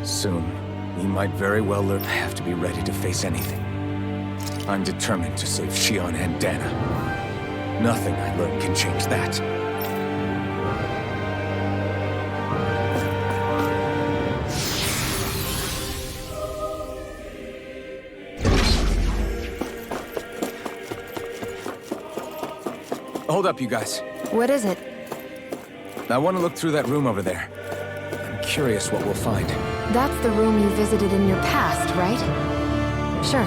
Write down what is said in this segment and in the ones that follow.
Soon, we might very well learn I have to be ready to face anything. I'm determined to save Shion and Dana. Nothing I learn can change that. Hold up, you guys. What is it? I want to look through that room over there. I'm curious what we'll find. That's the room you visited in your past, right? Sure.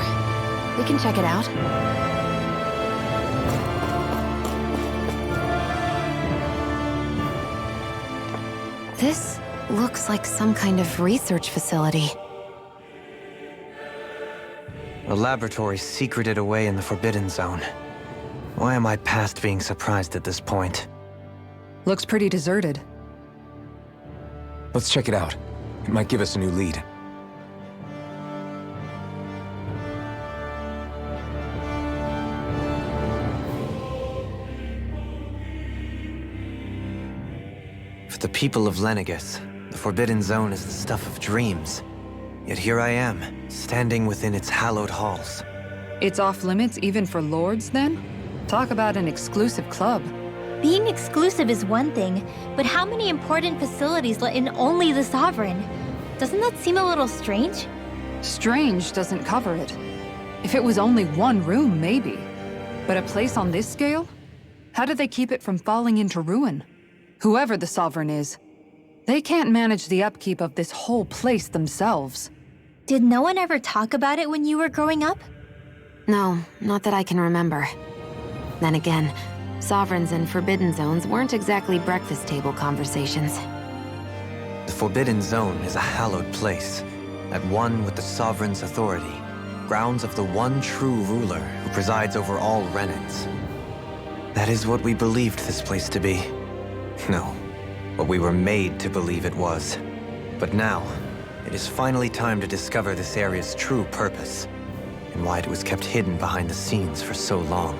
We can check it out. This looks like some kind of research facility. A laboratory secreted away in the Forbidden Zone. Why am I past being surprised at this point? Looks pretty deserted. Let's check it out. It might give us a new lead. For the people of Lenegus, the Forbidden Zone is the stuff of dreams. Yet here I am, standing within its hallowed halls. It's off limits even for lords, then? Talk about an exclusive club. Being exclusive is one thing, but how many important facilities let in only the Sovereign? Doesn't that seem a little strange? Strange doesn't cover it. If it was only one room, maybe. But a place on this scale? How do they keep it from falling into ruin? Whoever the Sovereign is, they can't manage the upkeep of this whole place themselves. Did no one ever talk about it when you were growing up? No, not that I can remember. Then again, Sovereigns and Forbidden Zones weren't exactly breakfast table conversations. The Forbidden Zone is a hallowed place, at one with the Sovereign's authority, grounds of the one true ruler who presides over all Renans. That is what we believed this place to be. No, what we were made to believe it was. But now, it is finally time to discover this area's true purpose, and why it was kept hidden behind the scenes for so long.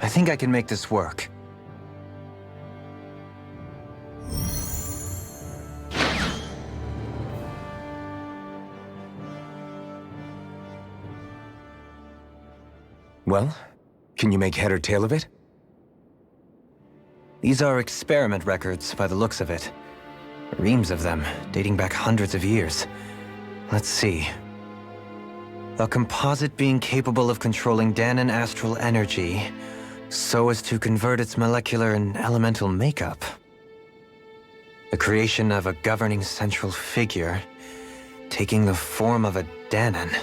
I think I can make this work. Well, can you make head or tail of it? These are experiment records by the looks of it. Reams of them, dating back hundreds of years. Let's see. A composite being capable of controlling Danan astral energy so as to convert its molecular and elemental makeup. The creation of a governing central figure, taking the form of a Danan.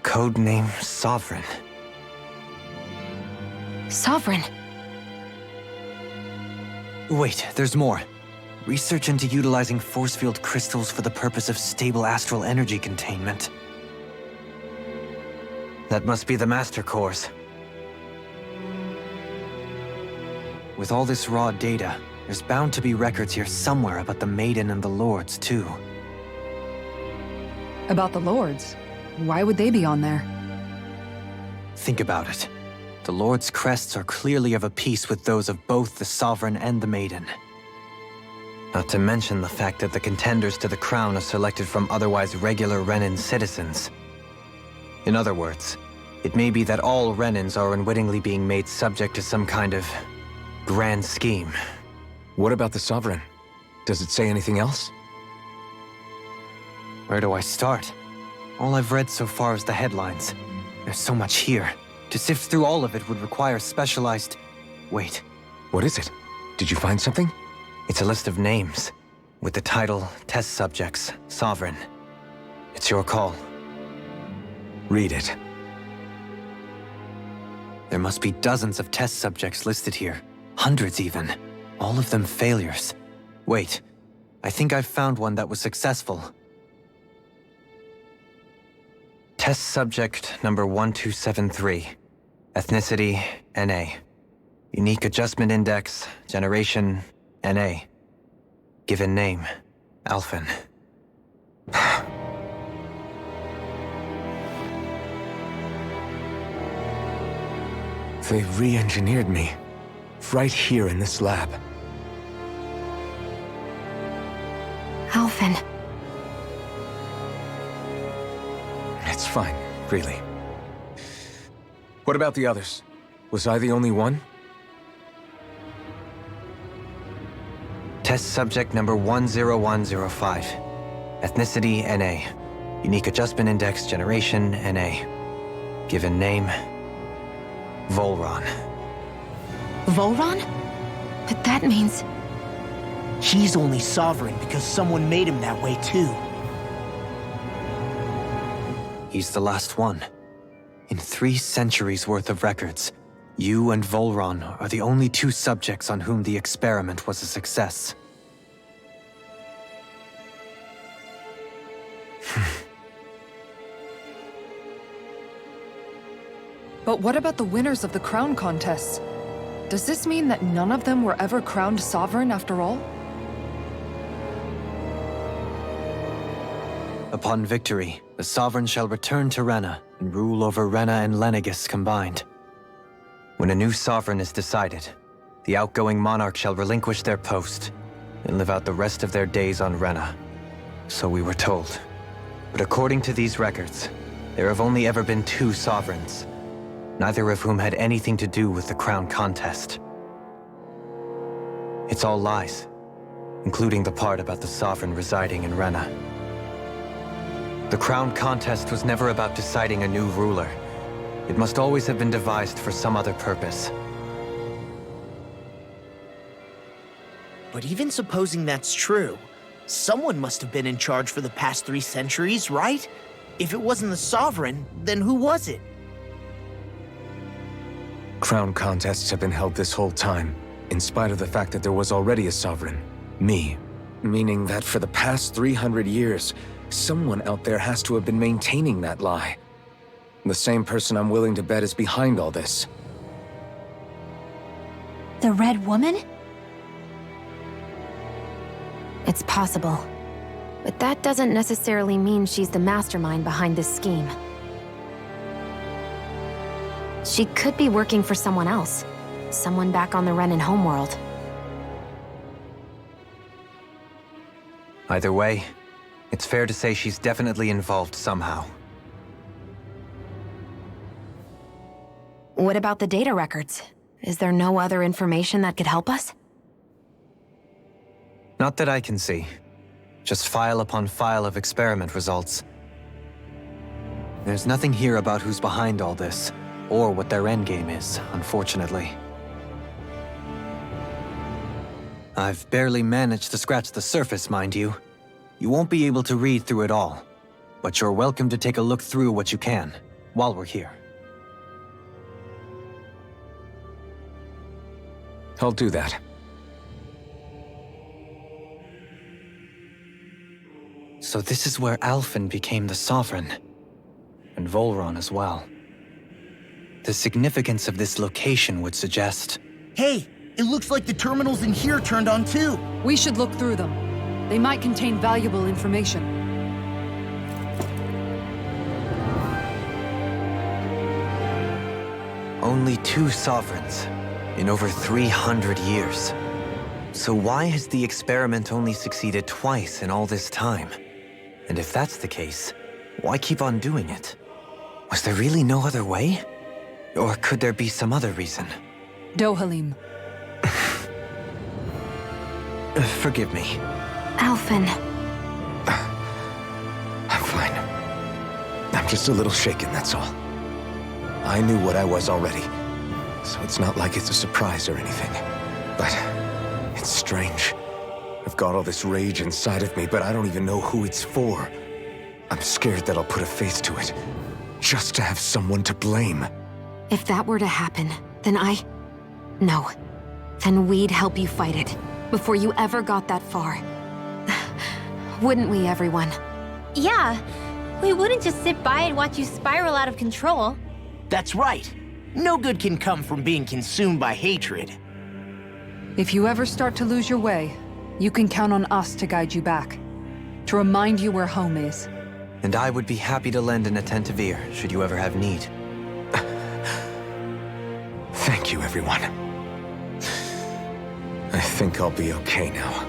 Codename Sovereign. Sovereign! Wait, there's more. Research into utilizing force field crystals for the purpose of stable astral energy containment. That must be the Master Cores. With all this raw data, there's bound to be records here somewhere about the Maiden and the Lords, too. About the lords? Why would they be on there? Think about it. The Lord's crests are clearly of a piece with those of both the Sovereign and the Maiden. Not to mention the fact that the contenders to the crown are selected from otherwise regular Renan citizens. In other words, it may be that all Renans are unwittingly being made subject to some kind of grand scheme. What about the Sovereign? Does it say anything else? Where do I start? All I've read so far is the headlines. There's so much here. To sift through all of it would require specialized... Wait. What is it? Did you find something? It's a list of names, with the title, Test Subjects, Sovereign. It's your call. Read it. There must be dozens of test subjects listed here. Hundreds even. All of them failures. Wait, I think I've found one that was successful. Test subject number 1273. Ethnicity, NA. Unique adjustment index, generation, NA. Given name, Alphen. They re-engineered me. Right here in this lab. Alphen. It's fine, really. What about the others? Was I the only one? Test subject number 10105. Ethnicity, NA. Unique Adjustment Index, Generation, NA. Given name, Volron. Volron? But that means... He's only sovereign because someone made him that way too. He's the last one. In 3 centuries worth of records, you and Volron are the only 2 subjects on whom the experiment was a success. But what about the winners of the crown contests? Does this mean that none of them were ever crowned sovereign after all? Upon victory, the Sovereign shall return to Rena and rule over Rena and Lenegis combined. When a new Sovereign is decided, the outgoing monarch shall relinquish their post and live out the rest of their days on Rena. So we were told. But according to these records, there have only ever been 2 Sovereigns, neither of whom had anything to do with the crown contest. It's all lies, including the part about the Sovereign residing in Rena. The crown contest was never about deciding a new ruler. It must always have been devised for some other purpose. But even supposing that's true, someone must have been in charge for the past 3 centuries, right? If it wasn't the Sovereign, then who was it? Crown contests have been held this whole time, in spite of the fact that there was already a Sovereign. Me. Meaning that for the past 300 years, someone out there has to have been maintaining that lie. The same person I'm willing to bet is behind all this. The Red Woman? It's possible. But that doesn't necessarily mean she's the mastermind behind this scheme. She could be working for someone else. Someone back on the Renan homeworld. Either way, it's fair to say she's definitely involved somehow. What about the data records? Is there no other information that could help us? Not that I can see. Just file upon file of experiment results. There's nothing here about who's behind all this, or what their endgame is, unfortunately. I've barely managed to scratch the surface, mind you. You won't be able to read through it all, but you're welcome to take a look through what you can, while we're here. I'll do that. So this is where Alphen became the Sovereign, and Volron as well. The significance of this location would suggest... Hey, it looks like the terminals in here turned on too. We should look through them. They might contain valuable information. Only 2 Sovereigns in over 300 years. So why has the experiment only succeeded twice in all this time? And if that's the case, why keep on doing it? Was there really no other way? Or could there be some other reason? Dohalim. Forgive me. Alphen. I'm fine. I'm just a little shaken, that's all. I knew what I was already, so it's not like it's a surprise or anything. But it's strange. I've got all this rage inside of me, but I don't even know who it's for. I'm scared that I'll put a face to it, just to have someone to blame. If that were to happen, then No. Then we'd help you fight it, before you ever got that far. Wouldn't we, everyone? Yeah. We wouldn't just sit by and watch you spiral out of control. That's right. No good can come from being consumed by hatred. If you ever start to lose your way, you can count on us to guide you back. to remind you where home is. And I would be happy to lend an attentive ear, should you ever have need. Thank you, everyone. I think I'll be okay now.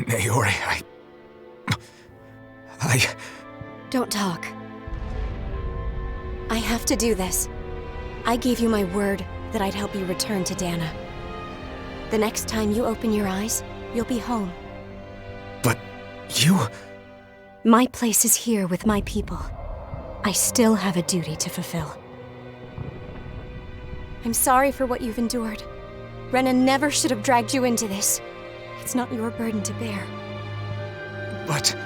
Naori, I... Don't talk. I have to do this. I gave you my word that I'd help you return to Dana. The next time you open your eyes, you'll be home. But you... My place is here with my people. I still have a duty to fulfill. I'm sorry for what you've endured. Rena never should have dragged you into this. It's not your burden to bear. But...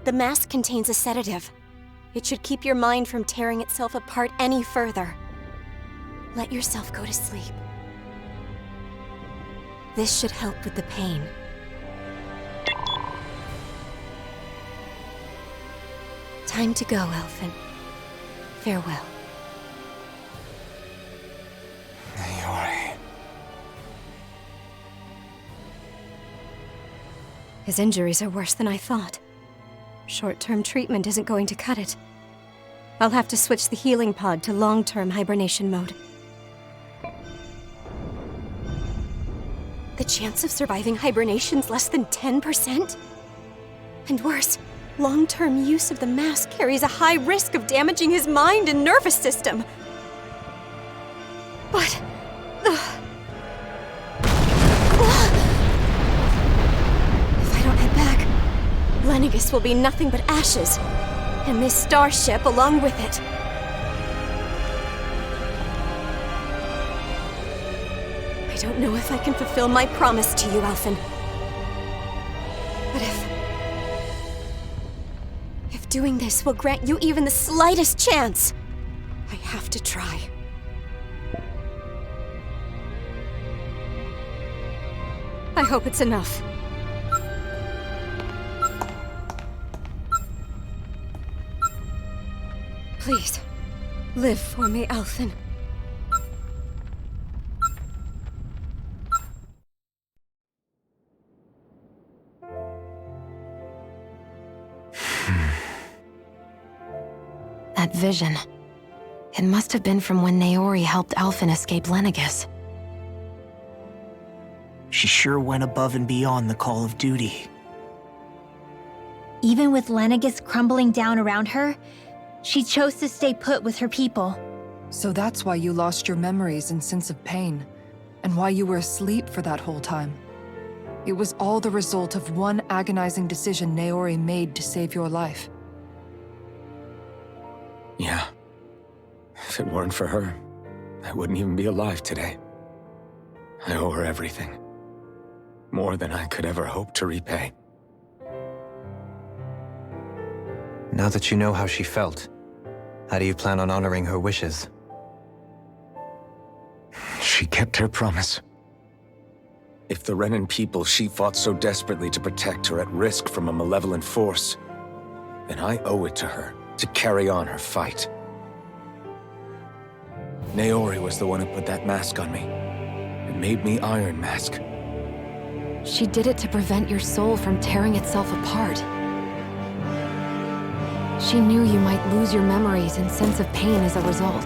The mask contains a sedative. It should keep your mind from tearing itself apart any further. Let yourself go to sleep. This should help with the pain. Time to go, Elfin. Farewell. Naori... His injuries are worse than I thought. Short-term treatment isn't going to cut it. I'll have to switch the healing pod to long-term hibernation mode. The chance of surviving hibernation's less than 10%? And worse, long-term use of the mask carries a high risk of damaging his mind and nervous system. But... if I don't head back, Lenegus will be nothing but ashes, and this starship along with it. I don't know if I can fulfill my promise to you, Alphen. But if doing this will grant you even the slightest chance, I have to try. I hope it's enough. Please, live for me, Alphen. That vision. It must have been from when Naori helped Alphen escape Lenegus. She sure went above and beyond the call of duty. Even with Lenegus crumbling down around her, she chose to stay put with her people. So that's why you lost your memories and sense of pain, and why you were asleep for that whole time. It was all the result of one agonizing decision Naori made to save your life. Yeah. If it weren't for her, I wouldn't even be alive today. I owe her everything. More than I could ever hope to repay. Now that you know how she felt, how do you plan on honoring her wishes? She kept her promise. If the Renan people she fought so desperately to protect are at risk from a malevolent force, then I owe it to her to carry on her fight. Naori was the one who put that mask on me, and made me Iron Mask. She did it to prevent your soul from tearing itself apart. She knew you might lose your memories and sense of pain as a result.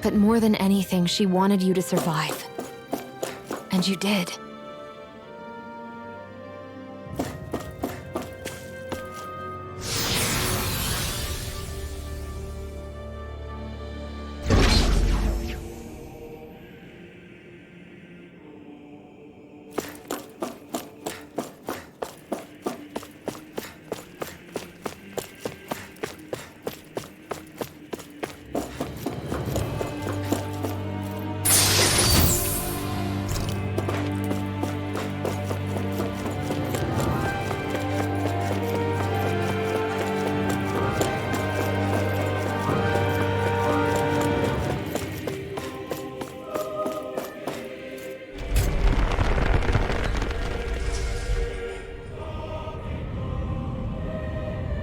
But more than anything, she wanted you to survive. And you did.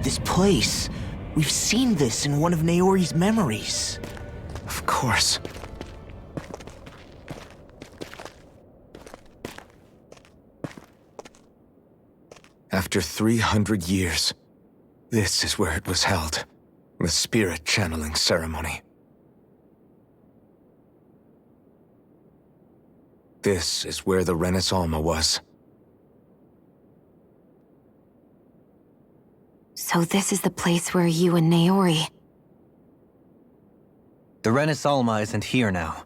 This place. We've seen this in one of Naori's memories. Of course. After 300 years, this is where it was held. The spirit channeling ceremony. This is where the Renis Alma was. So this is the place where you and Naori... The Renis Alma isn't here now.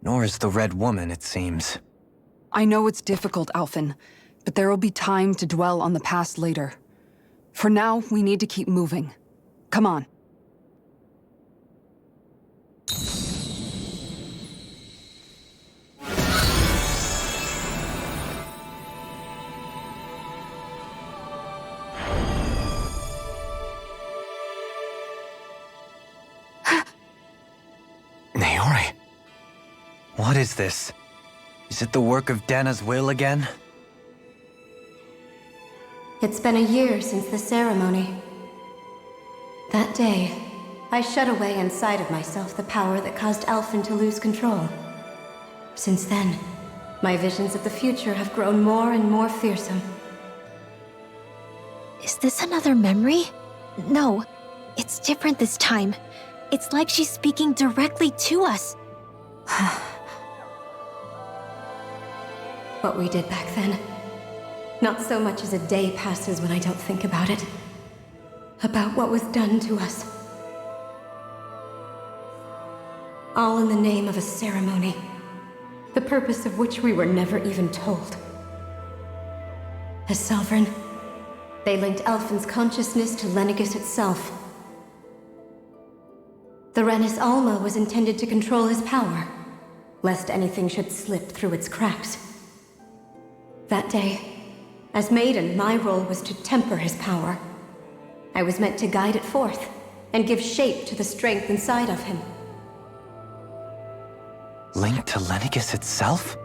Nor is the Red Woman, it seems. I know it's difficult, Alphen, but there will be time to dwell on the past later. For now, we need to keep moving. Come on. Naori. What is this? Is it the work of Dana's will again? It's been a year since the ceremony. That day, I shut away inside of myself the power that caused Alphen to lose control. Since then, my visions of the future have grown more and more fearsome. Is this another memory? No, it's different this time. It's like she's speaking directly to us. What we did back then. Not so much as a day passes when I don't think about it. About what was done to us. All in the name of a ceremony. The purpose of which we were never even told. As Sovereign, They linked Elfin's consciousness to Lenegis itself. The Renis Alma was intended to control his power, lest anything should slip through its cracks. That day, as Maiden, my role was to temper his power. I was meant to guide it forth, and give shape to the strength inside of him. Linked to Lenegis itself?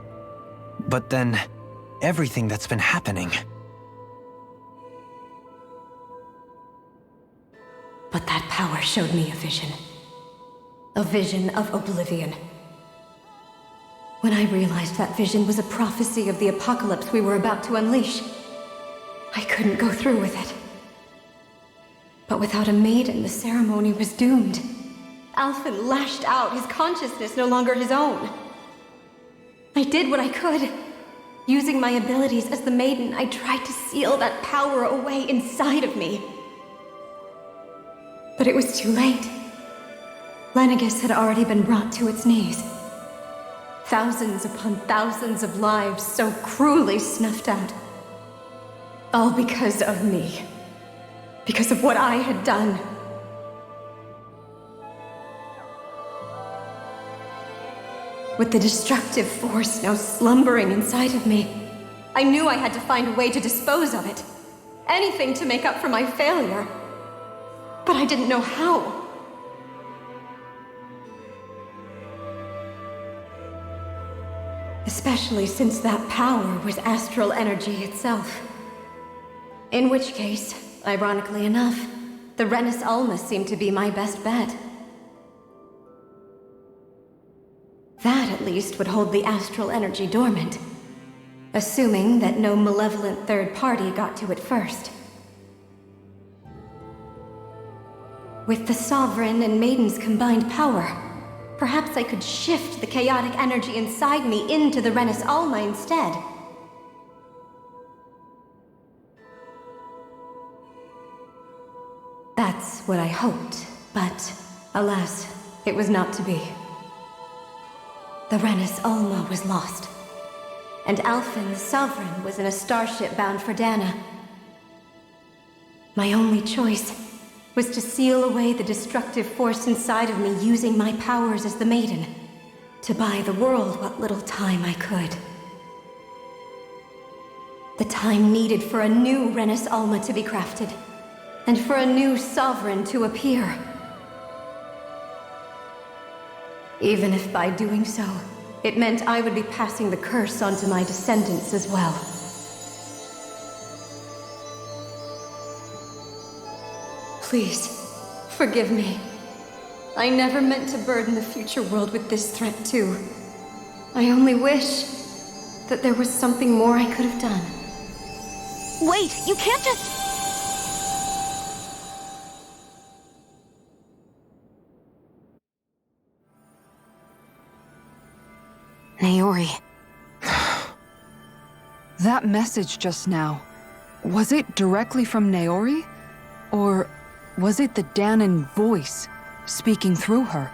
But then, everything that's been happening. But that power showed me a vision. A vision of oblivion. When I realized that vision was a prophecy of the apocalypse we were about to unleash, I couldn't go through with it. But without a maiden, the ceremony was doomed. Alphen lashed out, his consciousness no longer his own. I did what I could. Using my abilities as the maiden, I tried to seal that power away inside of me. But it was too late. Lenegis had already been brought to its knees. Thousands upon thousands of lives so cruelly snuffed out. All because of me. Because of what I had done. With the destructive force now slumbering inside of me, I knew I had to find a way to dispose of it. Anything to make up for my failure. But I didn't know how. Especially since that power was astral energy itself. In which case, ironically enough, the Renis Alma seemed to be my best bet. That, at least, would hold the astral energy dormant. Assuming that no malevolent third party got to it first. With the Sovereign and Maiden's combined power, perhaps I could shift the chaotic energy inside me into the Renis Alma instead. That's what I hoped, but alas, it was not to be. The Renis Alma was lost, and Alphen, the Sovereign, was in a starship bound for Dana. My only choice was to seal away the destructive force inside of me using my powers as the Maiden, to buy the world what little time I could. The time needed for a new Renis Alma to be crafted, and for a new Sovereign to appear. Even if by doing so, it meant I would be passing the curse on to my descendants as well. Please, forgive me. I never meant to burden the future world with this threat too. I only wish that there was something more I could have done. Wait, you can't just... Naori. That message just now, was it directly from Naori? Or was it the Danan voice speaking through her?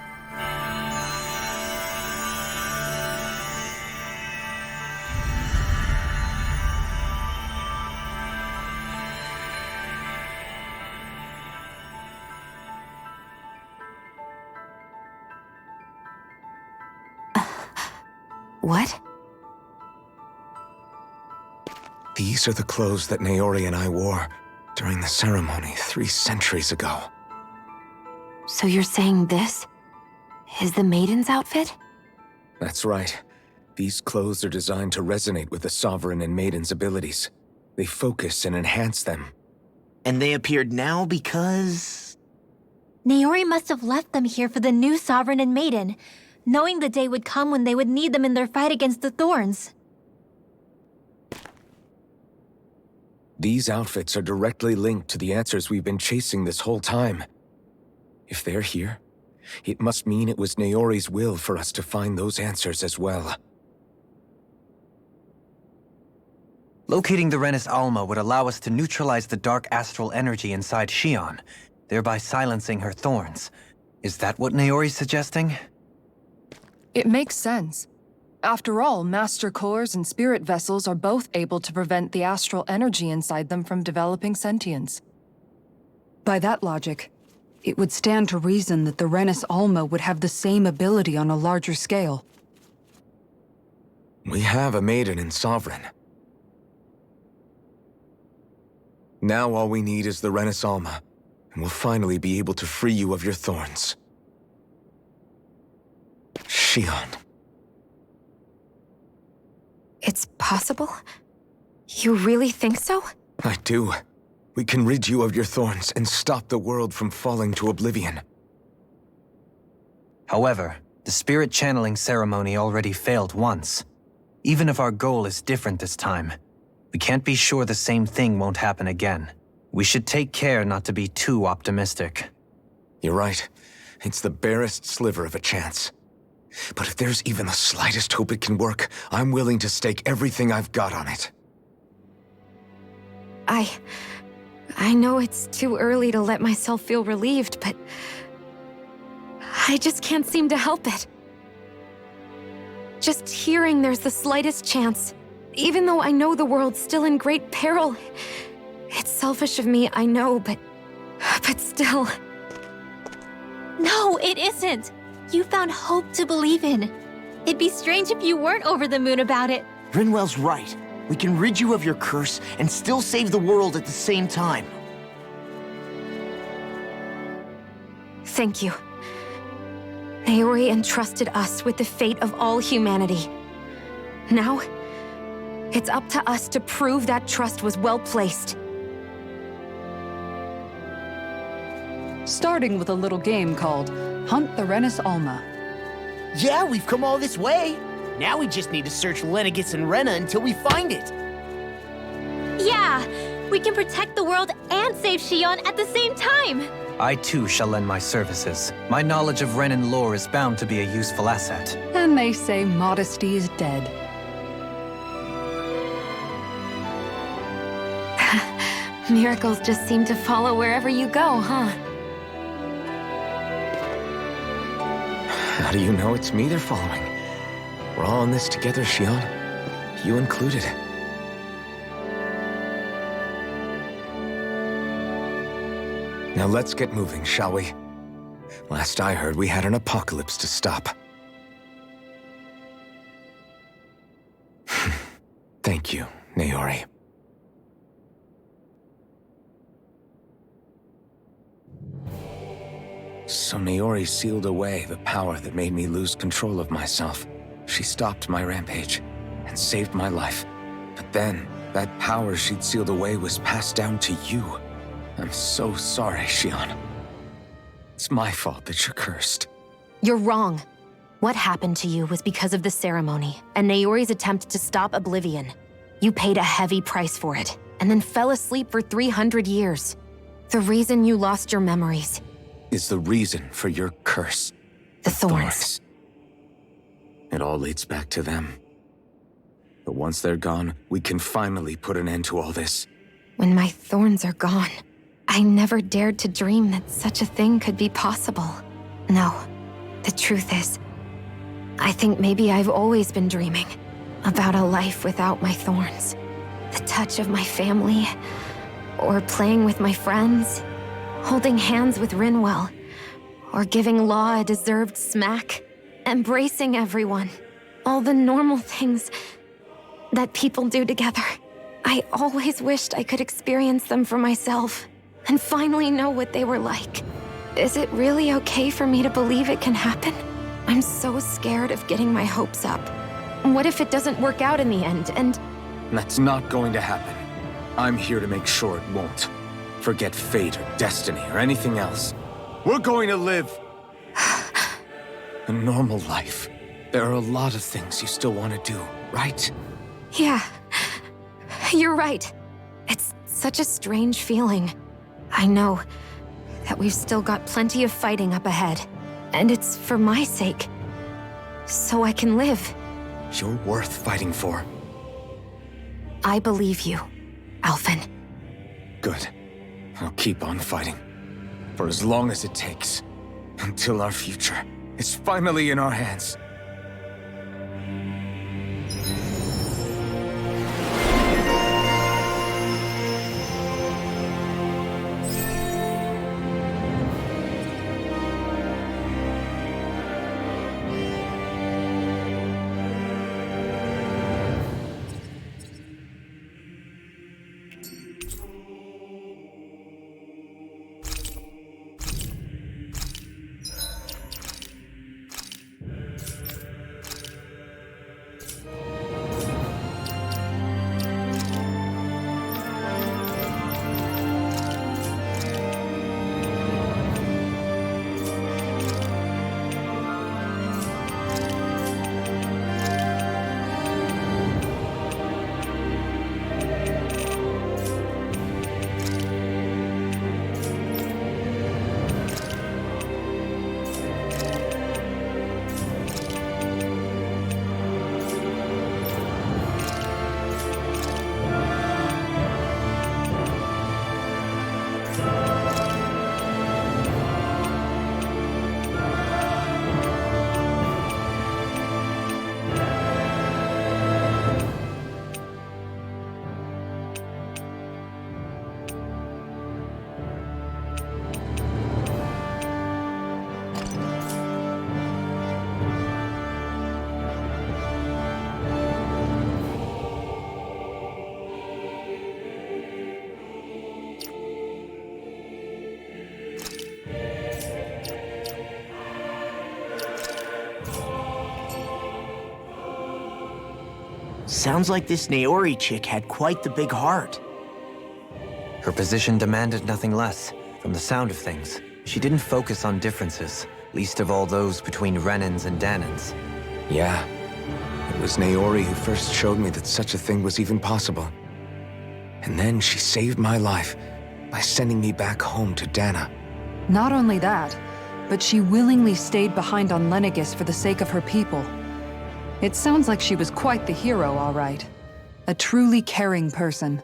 What? These are the clothes that Naori and I wore during the ceremony 3 centuries ago. So you're saying this is the Maiden's outfit? That's right. These clothes are designed to resonate with the Sovereign and Maiden's abilities. They focus and enhance them. And they appeared now because... Naori must have left them here for the new Sovereign and Maiden, knowing the day would come when they would need them in their fight against the Thorns. These outfits are directly linked to the answers we've been chasing this whole time. If they're here, it must mean it was Naori's will for us to find those answers as well. Locating the Renis Alma would allow us to neutralize the dark astral energy inside Xion, thereby silencing her thorns. Is that what Naori's suggesting? It makes sense. After all, master cores and spirit vessels are both able to prevent the astral energy inside them from developing sentience. By that logic, it would stand to reason that the Renis Alma would have the same ability on a larger scale. We have a maiden in Sovereign. Now all we need is the Renis Alma, and we'll finally be able to free you of your thorns. Shion. It's possible? You really think so? I do. We can rid you of your thorns and stop the world from falling to oblivion. However, the spirit channeling ceremony already failed once. Even if our goal is different this time, we can't be sure the same thing won't happen again. We should take care not to be too optimistic. You're right. It's the barest sliver of a chance. But if there's even the slightest hope it can work, I'm willing to stake everything I've got on it. I know it's too early to let myself feel relieved, but I just can't seem to help it. Just hearing there's the slightest chance, even though I know the world's still in great peril. It's selfish of me, I know, but still. No, it isn't. You found hope to believe in. It'd be strange if you weren't over the moon about it. Rinwell's right. We can rid you of your curse and still save the world at the same time. Thank you. Naori entrusted us with the fate of all humanity. Now, it's up to us to prove that trust was well placed. Starting with a little game called Hunt the Renis Alma. Yeah, we've come all this way. Now we just need to search Lenegis and Rena until we find it. Yeah, we can protect the world and save Shion at the same time. I too shall lend my services. My knowledge of Renin lore is bound to be a useful asset. And they say modesty is dead. Miracles just seem to follow wherever you go, huh? How do you know it's me they're following? We're all in this together, Shion. You included. Now let's get moving, shall we? Last I heard, we had an apocalypse to stop. Thank you, Naori. So Naori sealed away the power that made me lose control of myself. She stopped my rampage and saved my life. But then, that power she'd sealed away was passed down to you. I'm so sorry, Shion. It's my fault that you're cursed. You're wrong. What happened to you was because of the ceremony and Naori's attempt to stop Oblivion. You paid a heavy price for it, and then fell asleep for 300 years. The reason you lost your memories Is the reason for your curse. the thorns. It all leads back to them. But once they're gone, we can finally put an end to all this. When my thorns are gone, I never dared to dream that such a thing could be possible. No, the truth is, I think maybe I've always been dreaming about a life without my thorns. The touch of my family, or playing with my friends, holding hands with Rinwell, or giving Law a deserved smack, embracing everyone. All the normal things that people do together. I always wished I could experience them for myself and finally know what they were like. Is it really okay for me to believe it can happen? I'm so scared of getting my hopes up. What if it doesn't work out in the end, and... That's not going to happen. I'm here to make sure it won't. Forget fate or destiny or anything else. We're going to live a normal life. There are a lot of things you still want to do, right? Yeah, you're right. It's such a strange feeling. I know that we've still got plenty of fighting up ahead, and it's for my sake, so I can live. You're worth fighting for. I believe you, Alphen. Good. I'll keep on fighting. For as long as it takes. Until our future is finally in our hands. Sounds like this Naori chick had quite the big heart. Her position demanded nothing less. From the sound of things, she didn't focus on differences, least of all those between Renans and Danans. Yeah. It was Naori who first showed me that such a thing was even possible. And then she saved my life by sending me back home to Dana. Not only that, but she willingly stayed behind on Lenegis for the sake of her people. It sounds like she was quite the hero, all right. A truly caring person.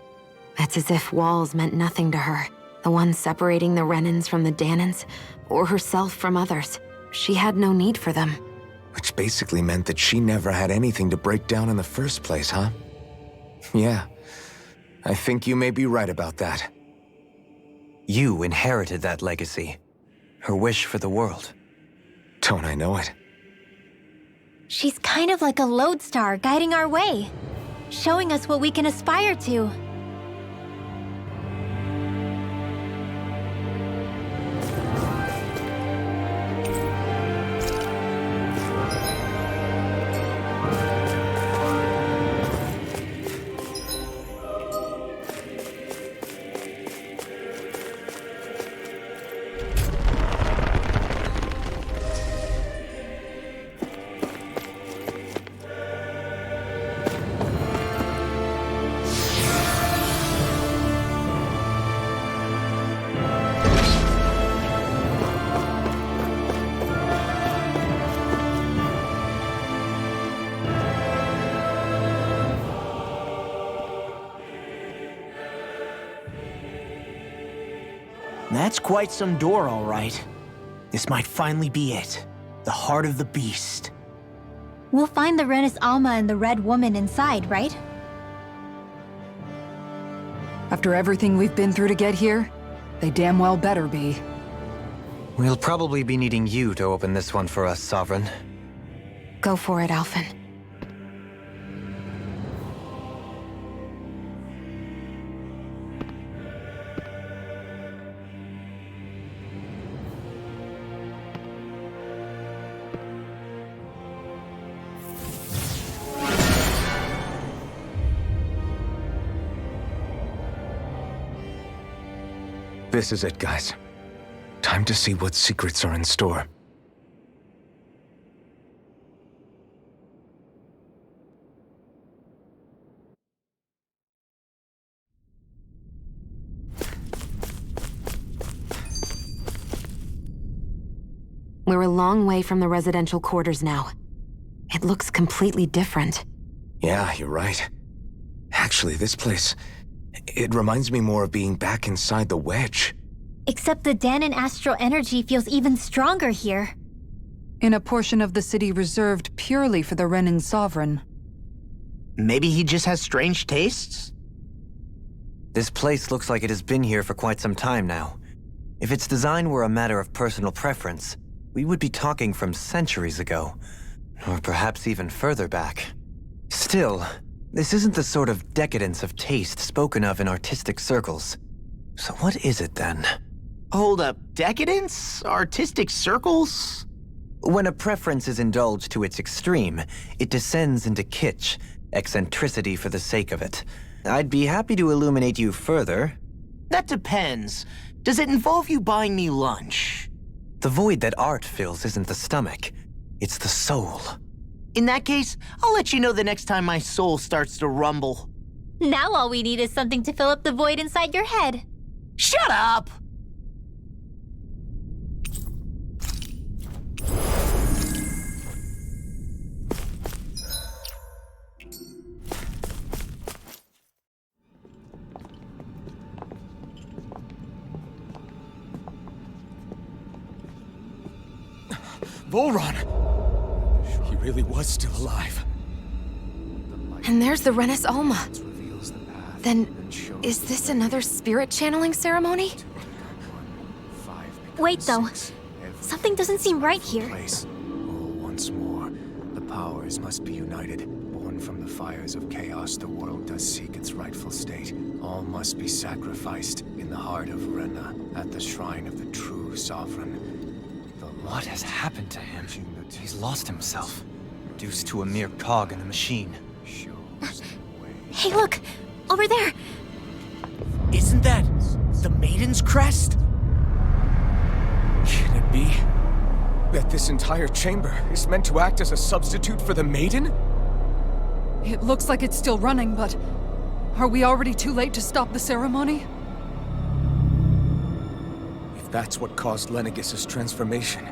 It's as if walls meant nothing to her. The ones separating the Renans from the Danans, or herself from others. She had no need for them. Which basically meant that she never had anything to break down in the first place, huh? Yeah. I think you may be right about that. You inherited that legacy. Her wish for the world. Don't I know it? She's kind of like a lodestar guiding our way, showing us what we can aspire to. That's quite some door, all right. This might finally be it. The heart of the beast. We'll find the Renis Alma and the Red Woman inside, right? After everything we've been through to get here, they damn well better be. We'll probably be needing you to open this one for us, Sovereign. Go for it, Alphen. This is it, guys. Time to see what secrets are in store. We're a long way from the residential quarters now. It looks completely different. Yeah, you're right. Actually, this place... it reminds me more of being back inside the Wedge. Except the Danan astral energy feels even stronger here. In a portion of the city reserved purely for the Renan Sovereign. Maybe he just has strange tastes? This place looks like it has been here for quite some time now. If its design were a matter of personal preference, we would be talking from centuries ago. Or perhaps even further back. Still, this isn't the sort of decadence of taste spoken of in artistic circles. So what is it then? Hold up, decadence? Artistic circles? When a preference is indulged to its extreme, it descends into kitsch, eccentricity for the sake of it. I'd be happy to illuminate you further. That depends. Does it involve you buying me lunch? The void that art fills isn't the stomach, it's the soul. In that case, I'll let you know the next time my soul starts to rumble. Now all we need is something to fill up the void inside your head. Shut up! Volron! He really was still alive. And there's the Renis Alma. Then, is this another spirit channeling ceremony? Wait, though. Something doesn't seem right here. Once more, the powers must be united. Born from the fires of chaos, the world does seek its rightful state. All must be sacrificed in the heart of Rena, at the shrine of the true sovereign. What has happened to him? He's lost himself, reduced to a mere cog in a machine. Shows Hey, look! Over there! Isn't that the Maiden's crest? Can it be that this entire chamber is meant to act as a substitute for the Maiden? It looks like it's still running, but are we already too late to stop the ceremony? If that's what caused Lenegis' transformation,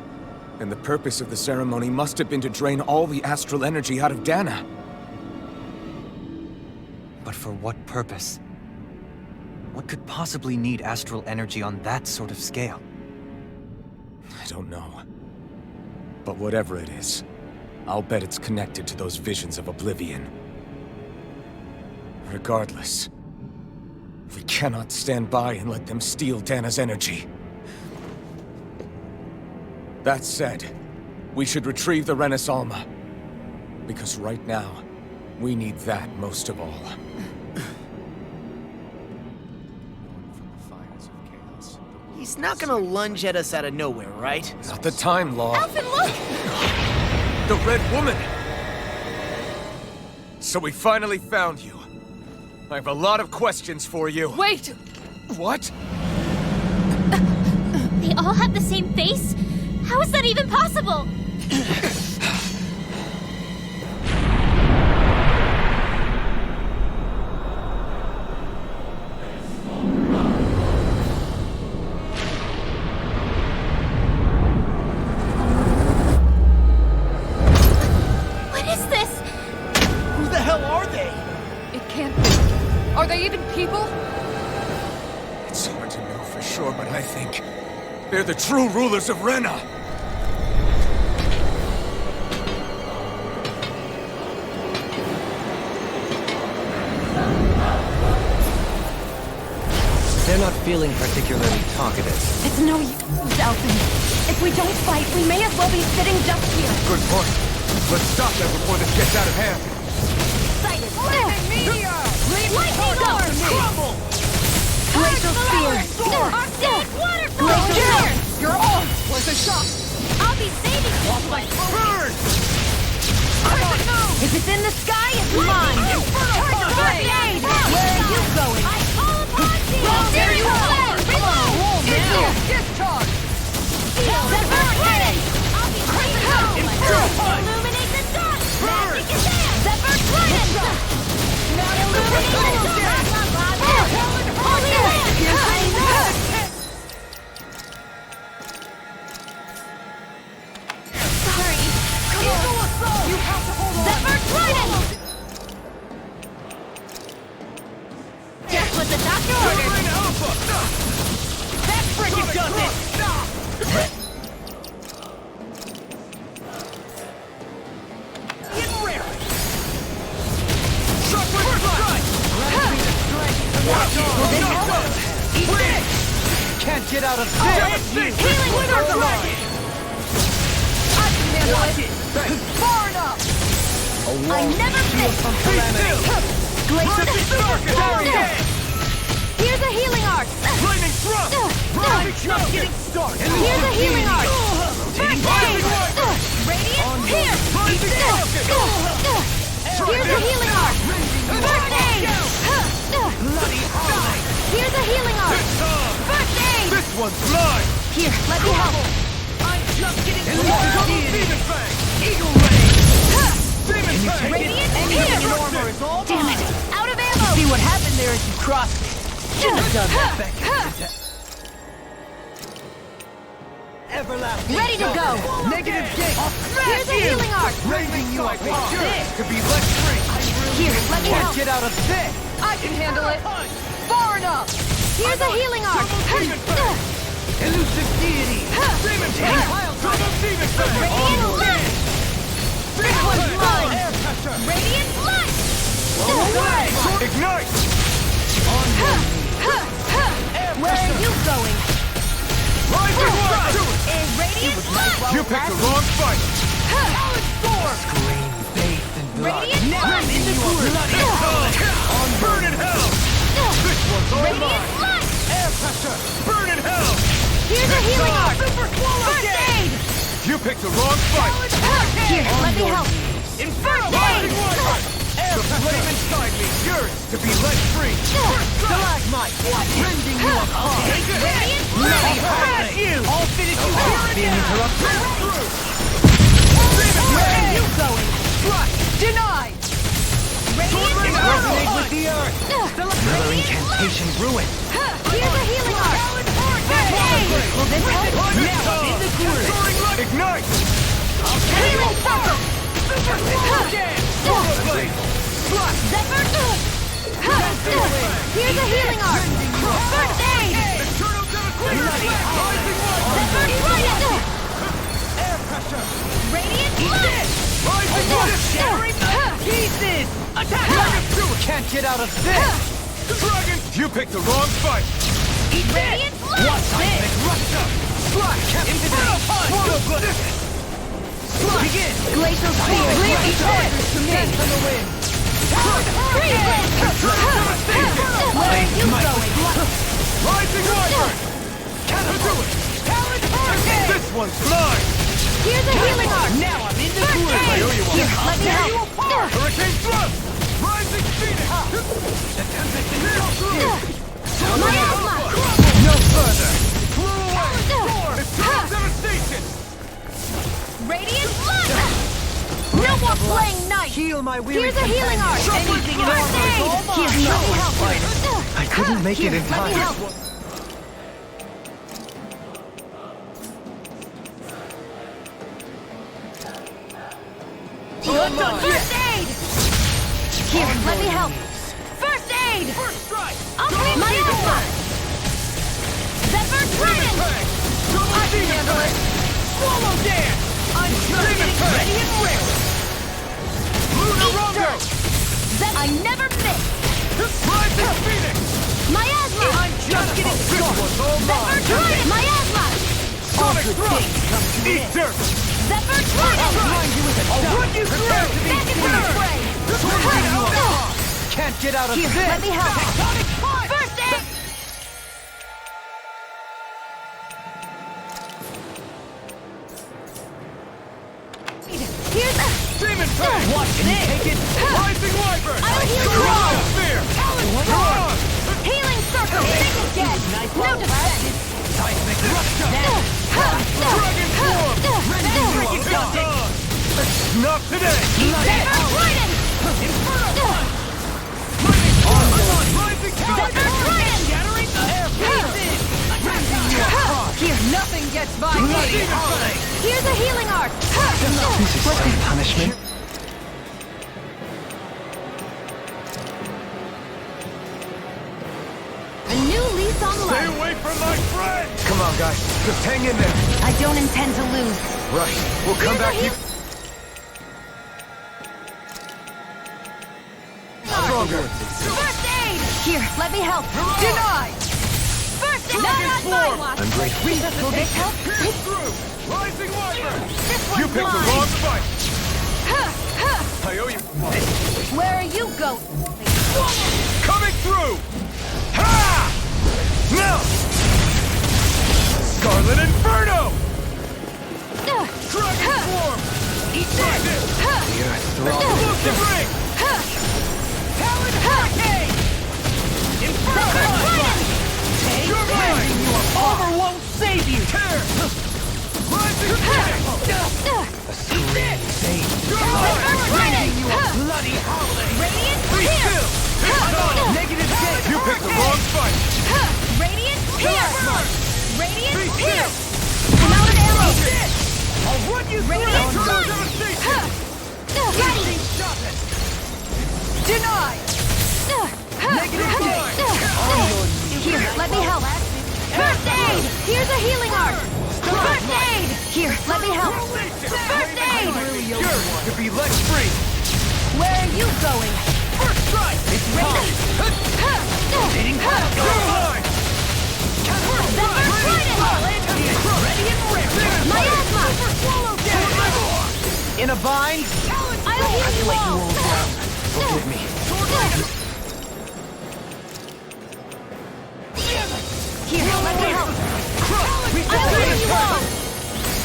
then the purpose of the ceremony must have been to drain all the astral energy out of Dana. But for what purpose? What could possibly need astral energy on that sort of scale? I don't know. But whatever it is, I'll bet it's connected to those visions of oblivion. Regardless, we cannot stand by and let them steal Dana's energy. That said, we should retrieve the Renaissance. Because right now, we need that most of all. He's not gonna lunge at us out of nowhere, right? Not the time, Law. Alphen, look! The Red Woman! So we finally found you. I have a lot of questions for you. Wait! What? They all have the same face? How is that even possible? What is this? Who the hell are they? It can't be. Are they even people? It's hard to know for sure, but I think they're the true rulers of Rena. They're not feeling particularly talkative. It's no use, Alphen. If we don't fight, we may as well be sitting just here. Good point. Let's stop them before this gets out of hand. Lightning orb! Crumble! Glacial Spear! Arctic waterfall! Glacial! Your arm was a shot! I'll be saving this one! Burn! If it's in the sky, it's mine! Turn the blade! Where are you going? I call upon thee! There you are! Reload! Discharge! Zephyr ready! I'll be saving illuminate the dark! Magic is there! Zephyr trident! Now illuminate the dark! Holy land! Sorry. You have to hold on! Zephyr trident! Just what the doctor ordered! That frickin' does it! Get ready! Can't get out of Healing circle! I can handle it! Far enough! I never miss! Glacial Spear! Here's a healing arc! Flaming thrust! Just getting started! Here's a healing arc! First aid! Radiant here! Here's a healing arc! First aid! Here's a healing arc! First aid! This one's mine! Here, let me help! I'm just getting started! Demon Fang! Eagle Ray! Demon Fang! Radiant here! Damn it! Out of ammo! See what happened there as you crossed it. Shouldn't have done that back in the day. Everlasting. Ready to go! Negative gate. Here's a healing arc! Raising you up this to be less free. Here, let me help! Get out of this. I can handle it! Far enough! Here's a healing arc! Elusive deity. Demon Fang. Double Demon Fang. Radiant light! This one's mine. Air pressure. Radiant light! Away. Ignite. Where are you going? Rising Light. Radiant light! You picked the wrong fight. Scream faith and blood. Radiant light! On burn in hell. This one's all Radiant mine. light! Air pressure. Burn in hell. Here's a healing arc! First aid! You picked the wrong fight. Here, let me help! Inferno. First aid! Air Flame inside me, yours to be let free. Stalagmite! Rending you apart! Let me have you! I'll finish you here being interrupted! Where are you going? Denied! Resonate with the earth! Another incantation ruined. Here's a healing arc! Will this help? Now I'm in the groove! Ignite! Healing circle! Zephyr! Here's a healing arc! First aid! Zephyr trident! Air pressure! Radiant blast! Shattering the pieces! Attack! Can't get out of this! Dragon! You picked the wrong fight! Radiant blast! What's this? Slash! Inferno punch! Begin! Glacial spear! Leave charges to me! On the wind! Freeze blast! Where are you going? Rising Wyvern! Catapult! Talent hurricane! This one's mine! Here's a healing arc! Now I'm in the First groove! aid! owe you one. Here, let me help! Hurricane Thrust! Rising Phoenix! The tempest in the My asthma! No further! Flew away! Eternal devastation! Radiant blast! No more playing nice! Heal my weary Here's a healing arc! Anything in First armor is aid! all mine! Here, let me help! I couldn't make it in Let me time. help! First aid! Here, let me help! First aid! First strike! My asthma! Zephyr trident! I can handle it! Swallow dance! I'm just getting ready and ready! Lunar Rondo! I never miss! Rising Phoenix! My asthma! I'm just getting This started! one's all Zephyr mine! trident! My asthma! Sonic Thrust! Eat dirt! Zephyr trident! I'll run you through! Back into the fray! Can't get out of Here, this. let me help! Tectonic punch! First aid! Here's a... Demon Fang! Watch this! Take it! Rising Wyvern! I'll heal you Cross all! Spear! Storm! Healing circle! Think again! No defense! Seismic rupture! Dragon Swarm! Not today! Zephyr trident! Inferno punch! Rising Tower! Zephyr trident! Shattering the air pieces! Attacking you apart! Here, nothing gets by Bloody me! holiday! Here's a healing arc! This is some punishment. A new lease on Stay life! away from my friend! Come on, guys. Just hang in there. I don't intend to lose. Right. We'll come back here. Stronger. First aid! Here, let me help! Denied! First aid! Not my watch! I'm grateful. Will this help? Through! Rising Wyvern! This You one's picked the mine! wrong fight! I owe you one. Where are you going? Coming through! Ha! Now! Scarlet Inferno! Dragon Swarm! Eat this! The earth throbs. Explosive Ring! Talent hurricane! Inferno punch! Take You're mine! Armor won't save you! Tear! Rising Phoenix! A scream save. You're mine! Bloody holiday! Radiant Be Pierce! still! It's on! Negative change! You picked the wrong fight! Radiant Pierce! Radiant Be Pierce! I'm out of ammo! I'll run you through! Radiant Eternal Punch! devastation! Ready! Stop it! Denied! Here, let me help! First aid! Here's a healing arc! First aid! Here, let me help! First aid! Yours to be let free! Where are you going? First strike! It's ready! Hitting You're mine! Zephyr trident! Ready and ready! My asthma! Swallow down! In a bind? I'll heal you all! Forgive me. Here, let me help! I'll heal you all!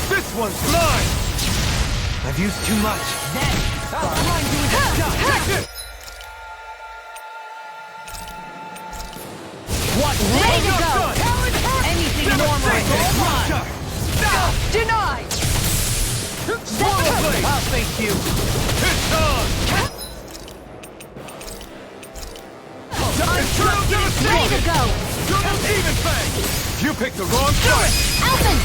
This one's mine! I've used too much. Then, I'll blind you with a shot! Ready to go! Anything normal is run! Denied! I'll thank you! Ready to go! You picked the wrong fight! Alvin!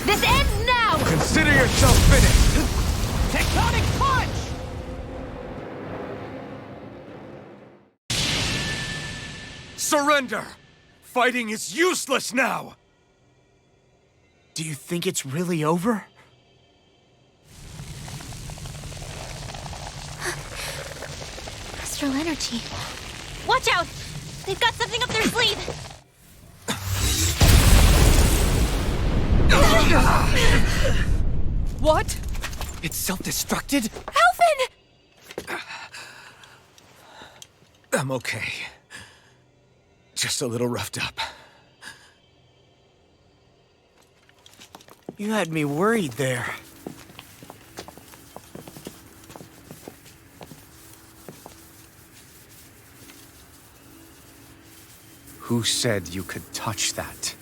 This ends now! Consider yourself finished! Tectonic punch! Surrender! Fighting is useless now! Do you think it's really over? Astral energy. Watch out! They've got something up their sleeve! What? It's self-destructed? Alvin! I'm okay. Just a little roughed up. You had me worried there. Who said you could touch that?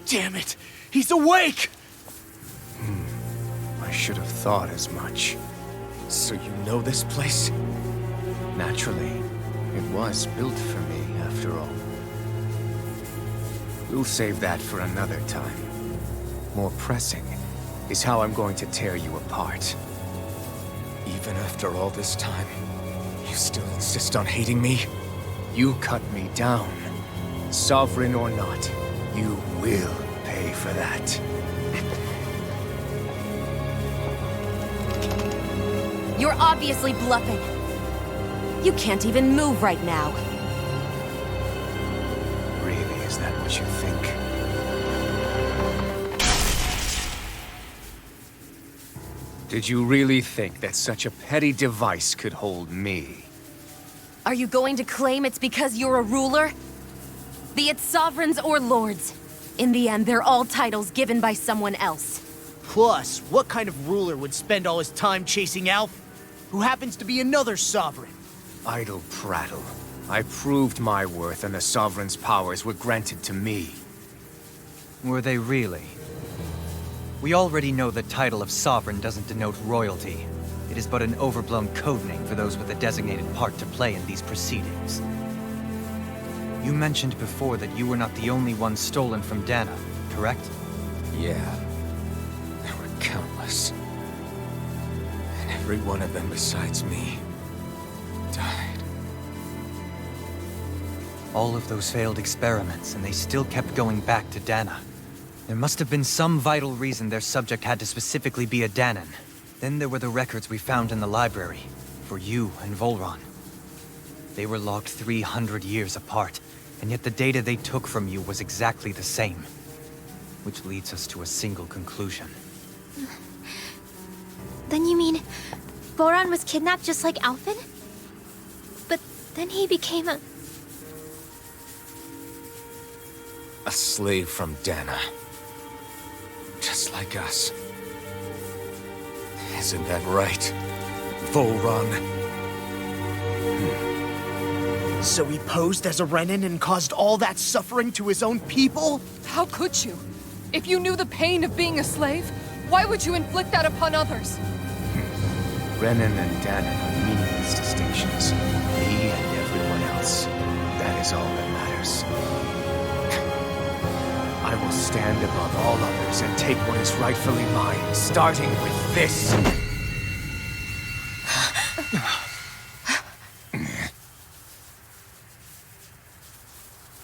Damn it! He's awake! I should have thought as much. So you know this place? Naturally, it was built for me, after all. We'll save that for another time. More pressing is how I'm going to tear you apart. Even after all this time, you still insist on hating me? You cut me down. Sovereign or not, you will pay for that. You're obviously bluffing. You can't even move right now. Really, is that what you think? Did you really think that such a petty device could hold me? Are you going to claim it's because you're a ruler? Be it sovereigns or lords. In the end, they're all titles given by someone else. Plus, what kind of ruler would spend all his time chasing Alf, who happens to be another sovereign? Idle prattle. I proved my worth and the Sovereign's powers were granted to me. Were they really? We already know the title of Sovereign doesn't denote royalty. It is but an overblown codename for those with a designated part to play in these proceedings. You mentioned before that you were not the only one stolen from Dana, correct? Yeah. There were countless. And every one of them besides me died. All of those failed experiments, and they still kept going back to Dana. There must have been some vital reason their subject had to specifically be a Danan. Then there were the records we found in the library, for you and Volron. They were logged 300 years apart, and yet the data they took from you was exactly the same. Which leads us to a single conclusion. Then you mean Boron was kidnapped just like Alfin? But then he became a... A slave from Dana. Just like us. Isn't that right, Volron? So he posed as a Renin and caused all that suffering to his own people? How could you? If you knew the pain of being a slave, why would you inflict that upon others? Renin and Danan are meaningless distinctions. Me and everyone else. That is all that matters. I will stand above all others and take what is rightfully mine, starting with this.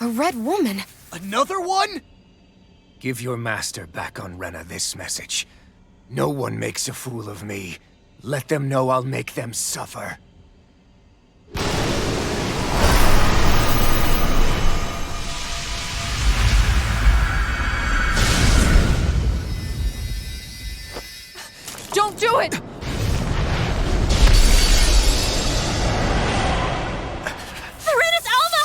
A red woman. Another one? Give your master back on Renna this message. No one makes a fool of me. Let them know I'll make them suffer. Don't do it! Serenus Alma!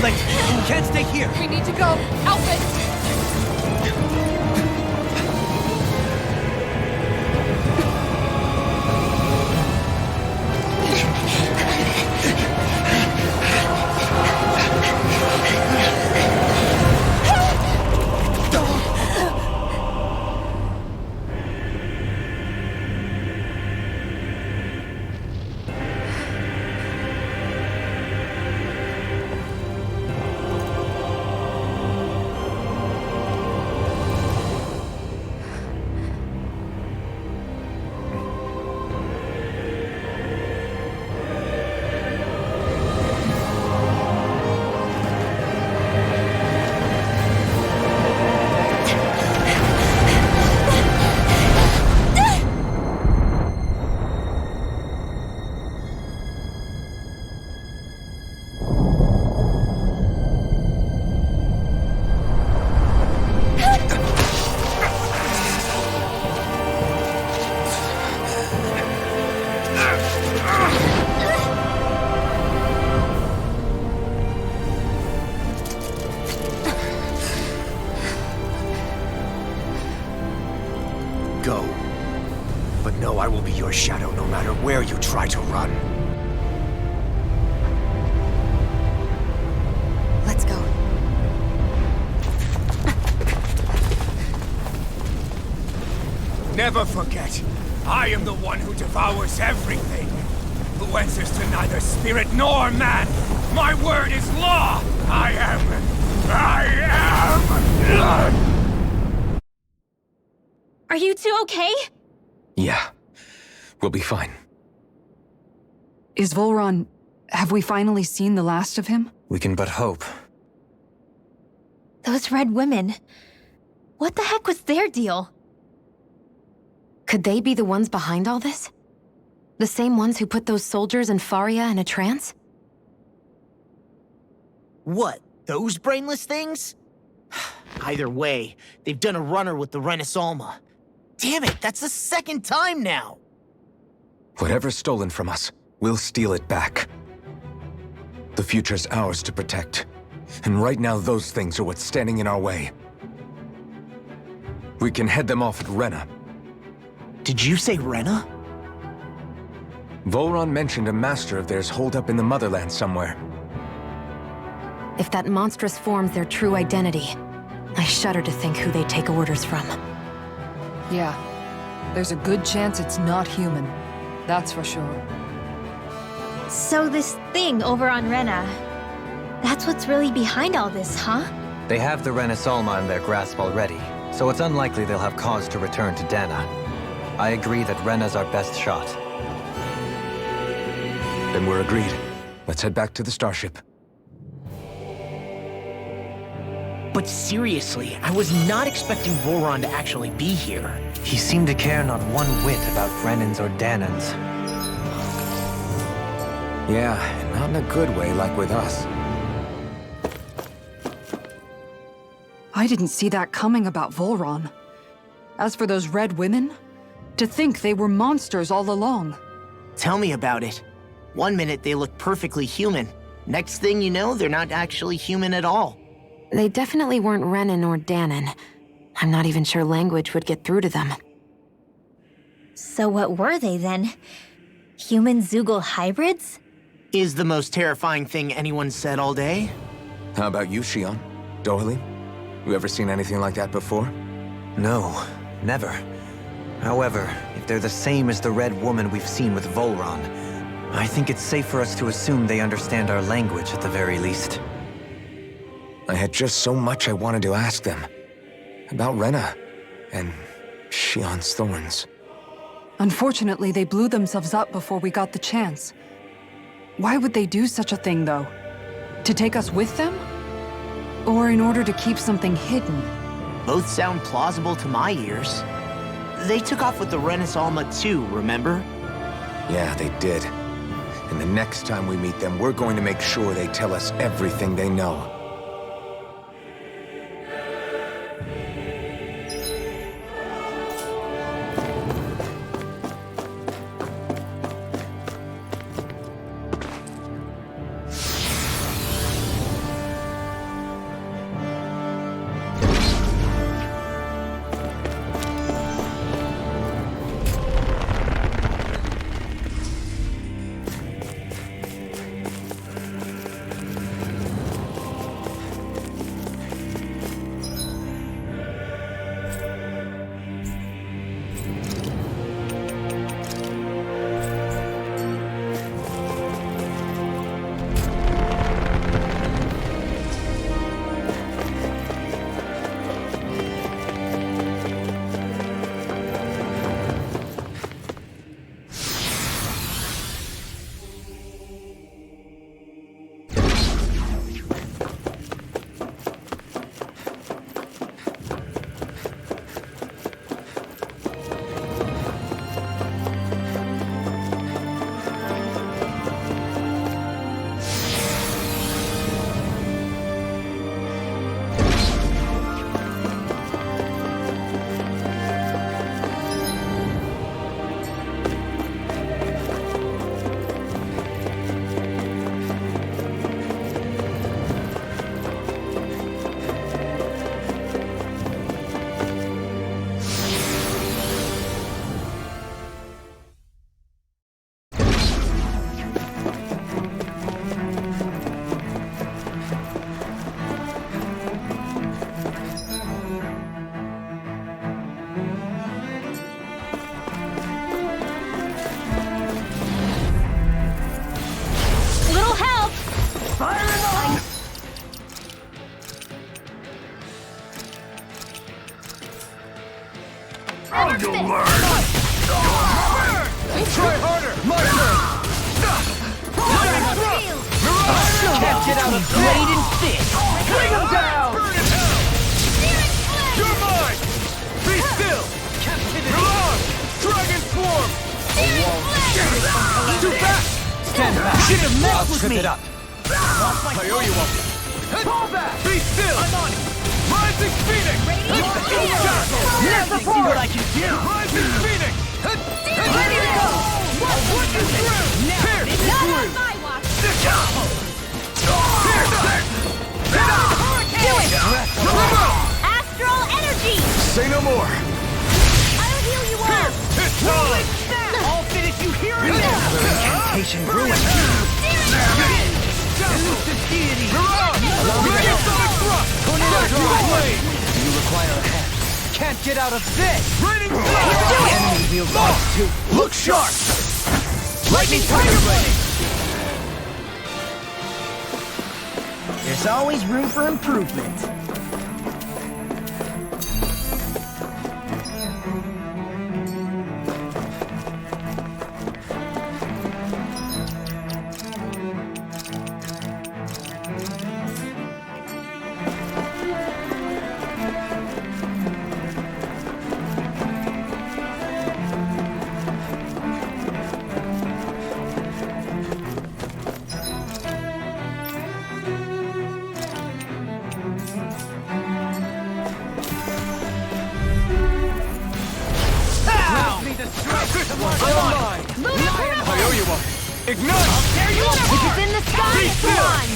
late. We can't stay here. We need to go. Alfred! Go. But know I will be your shadow no matter where you try to run. Let's go. Never forget, I am the one who devours everything. Who answers to neither spirit nor man. My word is law. I am. Are you two okay? Yeah. We'll be fine. Is Volron... Have we finally seen the last of him? We can but hope. Those red women. What the heck was their deal? Could they be the ones behind all this? The same ones who put those soldiers in Faria in a trance? What, those brainless things? Either way, they've done a runner with the Renaissalma. Damn it, that's the second time now! Whatever's stolen from us, we'll steal it back. The future's ours to protect. And right now, those things are what's standing in our way. We can head them off at Rena. Did you say Rena? Volron mentioned a master of theirs holed up in the motherland somewhere. If that monstrous form's their true identity, I shudder to think who they take orders from. Yeah. There's a good chance it's not human. That's for sure. So this thing over on Rena, that's what's really behind all this, huh? They have the Renaissalma in their grasp already, so it's unlikely they'll have cause to return to Dana. I agree that Rena's our best shot. Then we're agreed. Let's head back to the starship. But seriously, I was not expecting Volron to actually be here. He seemed to care not one whit about Brennans or Danans. Yeah, not in a good way like with us. I didn't see that coming about Volron. As for those red women, to think they were monsters all along. Tell me about it. One minute they look perfectly human. Next thing you know, they're not actually human at all. They definitely weren't Renan or Danan. I'm not even sure language would get through to them. So what were they then? Human Zoogle hybrids? Is the most terrifying thing anyone said all day? How about you, Shion? Dohalie? You ever seen anything like that before? No, never. However, if they're the same as the red woman we've seen with Volron, I think it's safe for us to assume they understand our language at the very least. I had just so much I wanted to ask them. About Rena, and Shion's thorns. Unfortunately, they blew themselves up before we got the chance. Why would they do such a thing, though? To take us with them? Or in order to keep something hidden? Both sound plausible to my ears. They took off with the Renaissalma too, remember? Yeah, they did. And the next time we meet them, we're going to make sure they tell us everything they know. fist! Try harder! My turn! Can't get out of blade and fist! Bring him down! Burn in hell! You're mine! Be still! Milan! Dragon swarm! Too fast! Stand back! Should have messed with me! I owe you one. Fall back! Be still! I'm on it! Rising Phoenix! Never see what I can do! Rising Phoenix! Ready to go! I'll put you through! Here! Not on my watch! Do it! Astral energy! Say no more. I'll heal you all! It's time! I'll finish you here and now! Incantation ruined! Elusive deity! Dragon Sonic Thrust! Tornado drive! Blade! You require a hand. Can't get out of this! Raining The Flash! enemy wields ice too. Look sharp! Lightning Tiger Blade! There's always room for improvement. I owe you one. Ignite! If it's in the sky, Be it's still. on!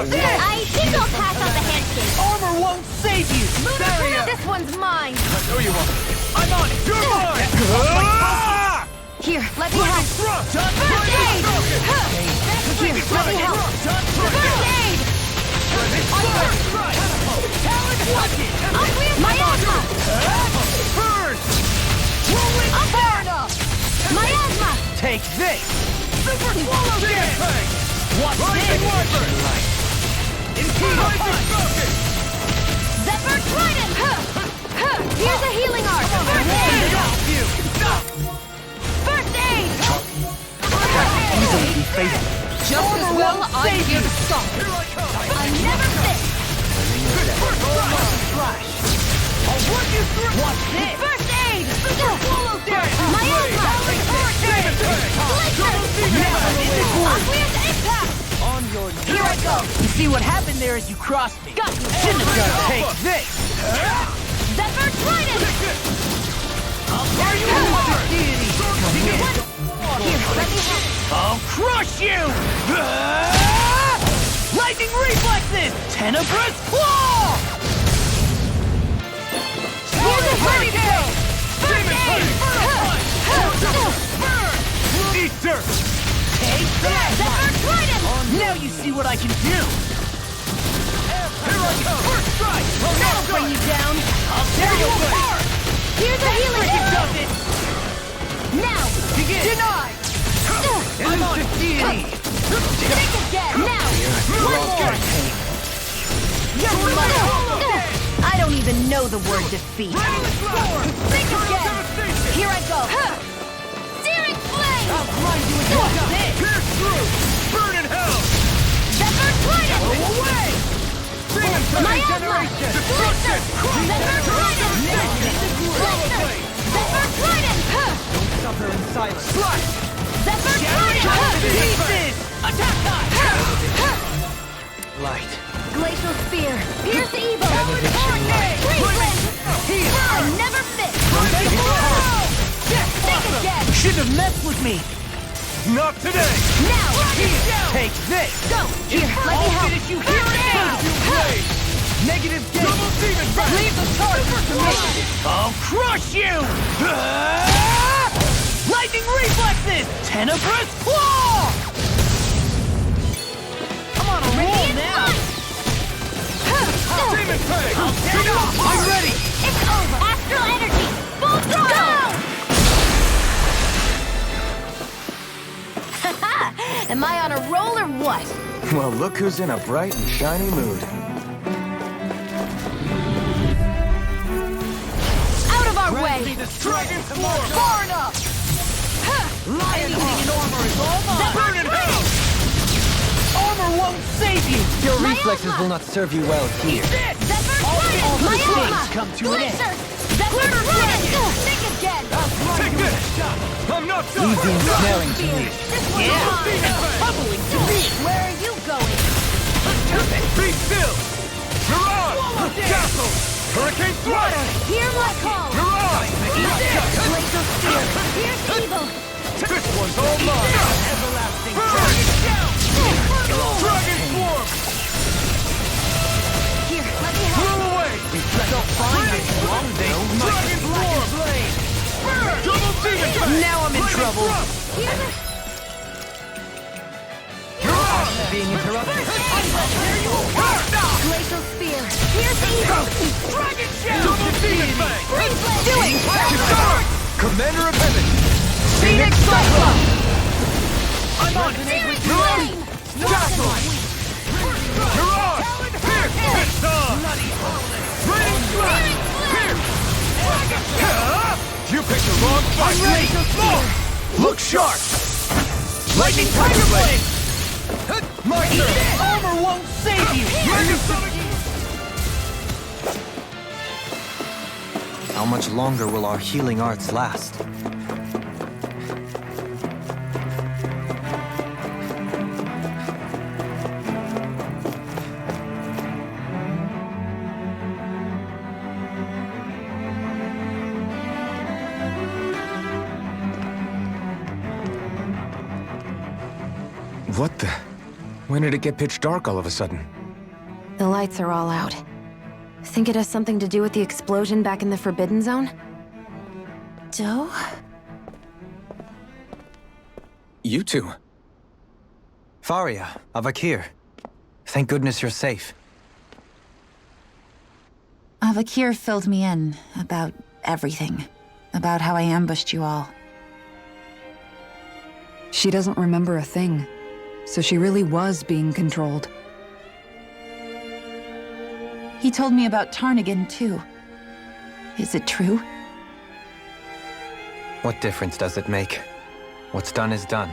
Mirage! I think I'll pass on the handshake! Armor won't save you! Barrier! This one's mine! I owe you one. I'm on it! You're mine! Ah! Here, let me help! Thrust! First aid! Here, let me help! First aid! Miasma! Burn! Upper! Miasma! Take this! Super Swallow Dance! What's Rising this? Wyvern! Rising Falcon! Zephyr Trident! Here's a healing arc! First aid! First aid! Easily be faithful. Just as well, I'm here to stop. Here I come! I never miss! First Flash! I'll run you through! What's this? First aid! Swallow Dance! Miasma! Aqueous impact! On your knees. Here I go! You see what happened there as you crossed me? Got you! Shouldn't have done it. Take this! Zephyr Trident! Are you a deity? Here, let me help! I'll crush you! Lightning reflexes! Tenebrous claw! Here's a hurricane! First aid! Eater! Take that! Zephyr Trident! Now you see what I can do! Here I come! First strike! That'll bring you down! I'll tear you apart! Here's a healing It arc! does it! Now! Begin! Denied! I'm on deity! Think again! Now! One more! You're mine! I don't even know the word defeat. Think again! Here I go! Searing flame! I'll grind you into dust! Pierce through! Burn in hell! Zephyr Trident! Go away! Miasma! Destruction! Zephyr Trident! Zephyr Trident! Suffer in silence! Slash! Zephyr Shattering Trident! pieces! Attack time! Light. Glacial Spear! Pierce evil! Benediction light. Freeze! I never miss! Think again! Shouldn't have messed with me! Not today! Now! Take this! Go! Here, let me I'll help! finish you here and now! Blade! Negative gate! Double demon back! Leave the charges to me! I'll crush you! Lightning reflexes! Tenebrous claw! I'm on a roll now! Demon Peg! I'll tear you apart! I'm ready! It's over! Astral energy! Full throttle! Am I on a roll or what? Well, look who's in a bright and shiny mood. Out of our Dragon Form! Far enough! Anything in armor is all mine! Burn in hell! Armor won't save you! Your reflexes will not serve you well here. All these things come to an end! Zephyr Flame! Think again! Take this! I'm not done! Leave the ensnaring to me. Bubbling to me! Where are you going? Be still! You're on! Castle! Hurricane Thrust! Hear my call! You're on! Laser Spear! Here's evil! This one's all mine! Everlasting Burn! Dragon Form! Here, let me help! Blow away! So fine after long day. Dragon Form! Double Demon Blade! Now I'm in trouble. You're on! Being interrupted. Glacial Spear! Here's evil! Dragon Shell! Double Demon Blade! Do it! Commander of Heaven! Phoenix Cyclone! I'm on! Searing You're on! Flame! Castle! You're on! Here! It's on! Raining Blast! Here! You picked the wrong fight! Look sharp! Lightning Tiger Blade! My turn! Armor won't save you! How much longer will our healing arts last? What the? When did it get pitch dark all of a sudden? The lights are all out. Think it has something to do with the explosion back in the Forbidden Zone? Doe? You two. Faria, Avakir. Thank goodness you're safe. Avakir filled me in about everything. About how I ambushed you all. She doesn't remember a thing, so she really was being controlled. He told me about Tarnigan, too. Is it true? What difference does it make? What's done is done.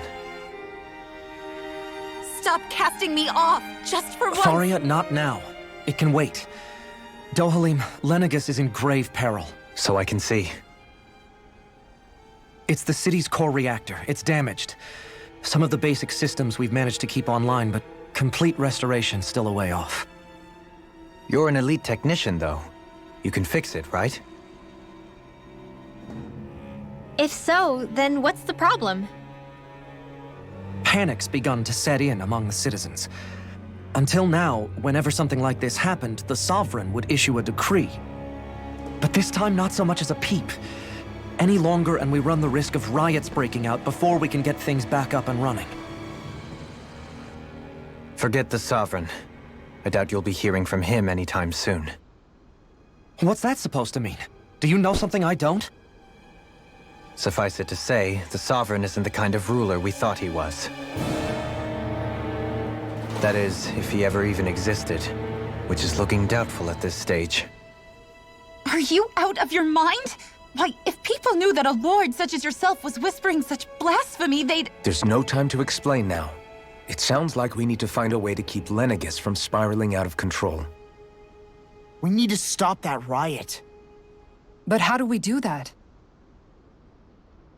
Stop casting me off, just for once! Faria, not now. It can wait. Dohalim, Lenegus is in grave peril. So I can see. It's the city's core reactor. It's damaged. Some of the basic systems we've managed to keep online, but complete restoration's still a way off. You're an elite technician, though. You can fix it, right? If so, then what's the problem? Panic's begun to set in among the citizens. Until now, whenever something like this happened, the Sovereign would issue a decree. But this time, not so much as a peep. Any longer, and we run the risk of riots breaking out before we can get things back up and running. Forget the Sovereign. I doubt you'll be hearing from him anytime soon. What's that supposed to mean? Do you know something I don't? Suffice it to say, the Sovereign isn't the kind of ruler we thought he was. That is, if he ever even existed, which is looking doubtful at this stage. Are you out of your mind? Why, if people knew that a lord such as yourself was whispering such blasphemy, they'd— There's no time to explain now. It sounds like we need to find a way to keep Lenegus from spiraling out of control. We need to stop that riot. But how do we do that?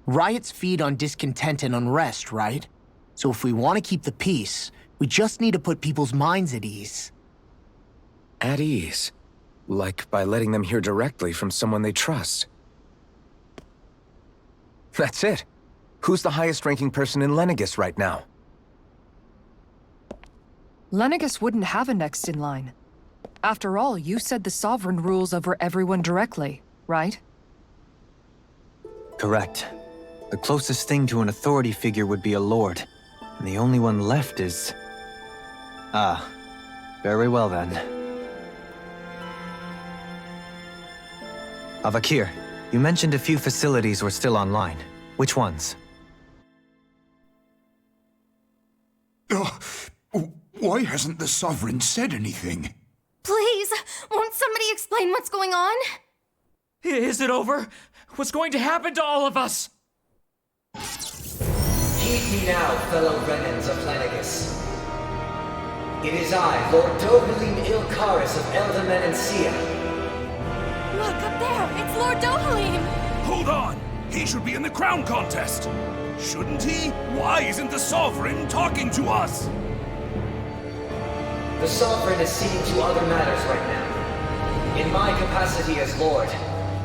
Riots feed on discontent and unrest, right? So if we want to keep the peace, we just need to put people's minds at ease. At ease? Like by letting them hear directly from someone they trust. That's it. Who's the highest-ranking person in Lenegus right now? Lenegus wouldn't have a next in line. After all, you said the Sovereign rules over everyone directly, right? Correct. The closest thing to an authority figure would be a lord, and the only one left is... Ah, very well then. Avakir, you mentioned a few facilities were still online. Which ones? Why hasn't the Sovereign said anything? Please, won't somebody explain what's going on? Is it over? What's going to happen to all of us? Heed me now, fellow Renans of Lenegus. It is I, Lord Dohalim Ilkaris of Elda Menancia. Look, up there! It's Lord Dohalim! Hold on! He should be in the crown contest! Shouldn't he? Why isn't the Sovereign talking to us? The Sovereign is seeing to other matters right now. In my capacity as Lord,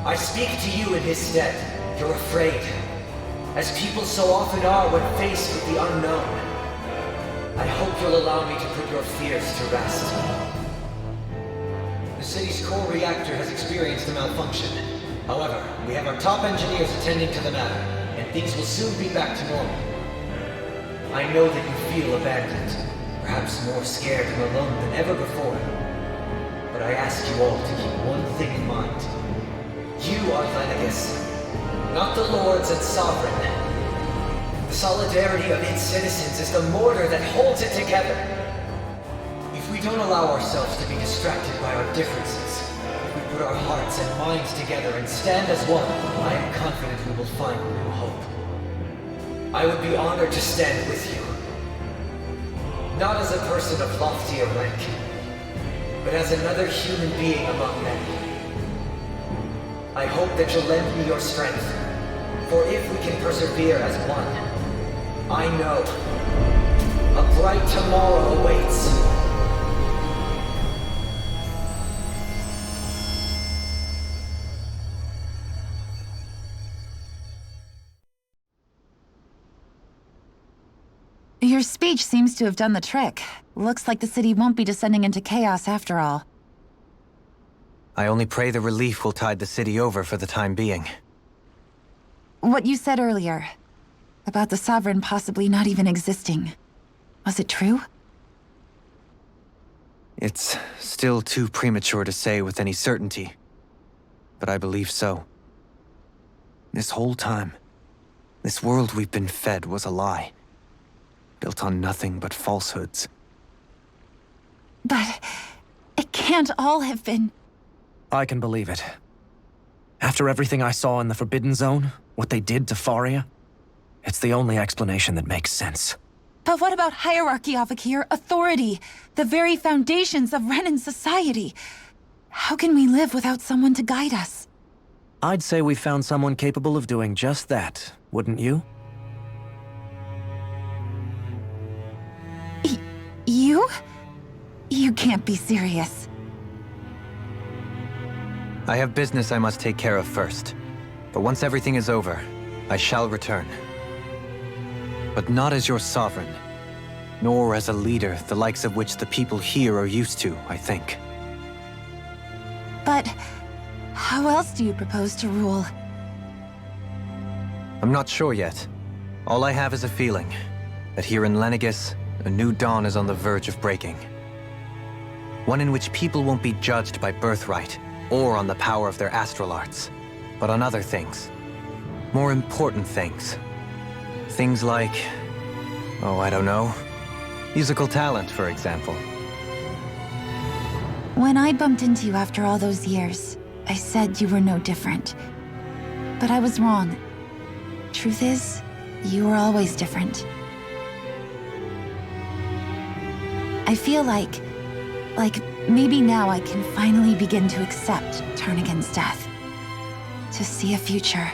I speak to you in his stead. You're afraid, as people so often are when faced with the unknown. I hope you'll allow me to put your fears to rest. The city's core reactor has experienced a malfunction. However, we have our top engineers attending to the matter, and things will soon be back to normal. I know that you feel abandoned, perhaps more scared and alone than ever before. But I ask you all to keep one thing in mind. You are Lenegus, not the Lords and Sovereign. The solidarity of its citizens is the mortar that holds it together. If we don't allow ourselves to be distracted by our differences, if we put our hearts and minds together and stand as one, I am confident we will find new hope. I would be honored to stand with you. Not as a person of loftier rank, but as another human being among many. I hope that you'll lend me your strength, for if we can persevere as one, I know a bright tomorrow awaits. Your speech seems to have done the trick. Looks like the city won't be descending into chaos after all. I only pray the relief will tide the city over for the time being. What you said earlier, about the Sovereign possibly not even existing, was it true? It's still too premature to say with any certainty, but I believe so. This whole time, this world we've been fed was a lie, built on nothing but falsehoods. But it can't all have been... I can believe it. After everything I saw in the Forbidden Zone, what they did to Faria, it's the only explanation that makes sense. But what about hierarchy, Avakir? Authority? The very foundations of Renan society? How can we live without someone to guide us? I'd say we found someone capable of doing just that, wouldn't you? You? You can't be serious. I have business I must take care of first. But once everything is over, I shall return. But not as your sovereign, nor as a leader the likes of which the people here are used to, I think. But how else do you propose to rule? I'm not sure yet. All I have is a feeling that here in Lenegus, a new dawn is on the verge of breaking. One in which people won't be judged by birthright or on the power of their astral arts, but on other things. More important things. Things like, oh, I don't know, musical talent, for example. When I bumped into you after all those years, I said you were no different. But I was wrong. Truth is, you were always different. I feel like maybe now I can finally begin to accept Turnigan's death. To see a future.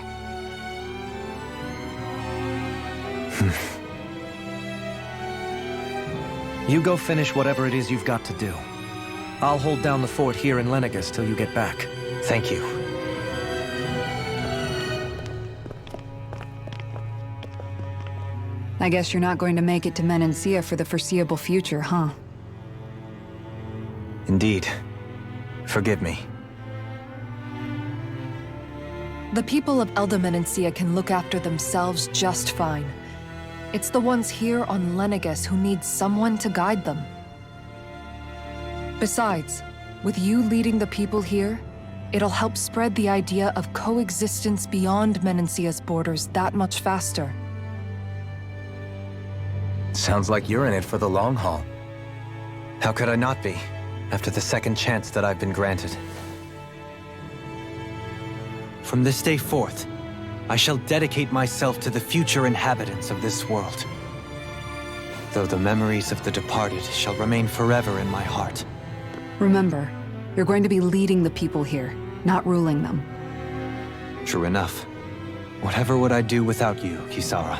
You go finish whatever it is you've got to do. I'll hold down the fort here in Lenegus till you get back. Thank you. I guess you're not going to make it to Menancia for the foreseeable future, huh? Indeed. Forgive me. The people of Elda Menancia can look after themselves just fine. It's the ones here on Lenegus who need someone to guide them. Besides, with you leading the people here, it'll help spread the idea of coexistence beyond Menancia's borders that much faster. Sounds like you're in it for the long haul. How could I not be, after the second chance that I've been granted? From this day forth, I shall dedicate myself to the future inhabitants of this world. Though the memories of the departed shall remain forever in my heart. Remember, you're going to be leading the people here, not ruling them. True enough. Whatever would I do without you, Kisara?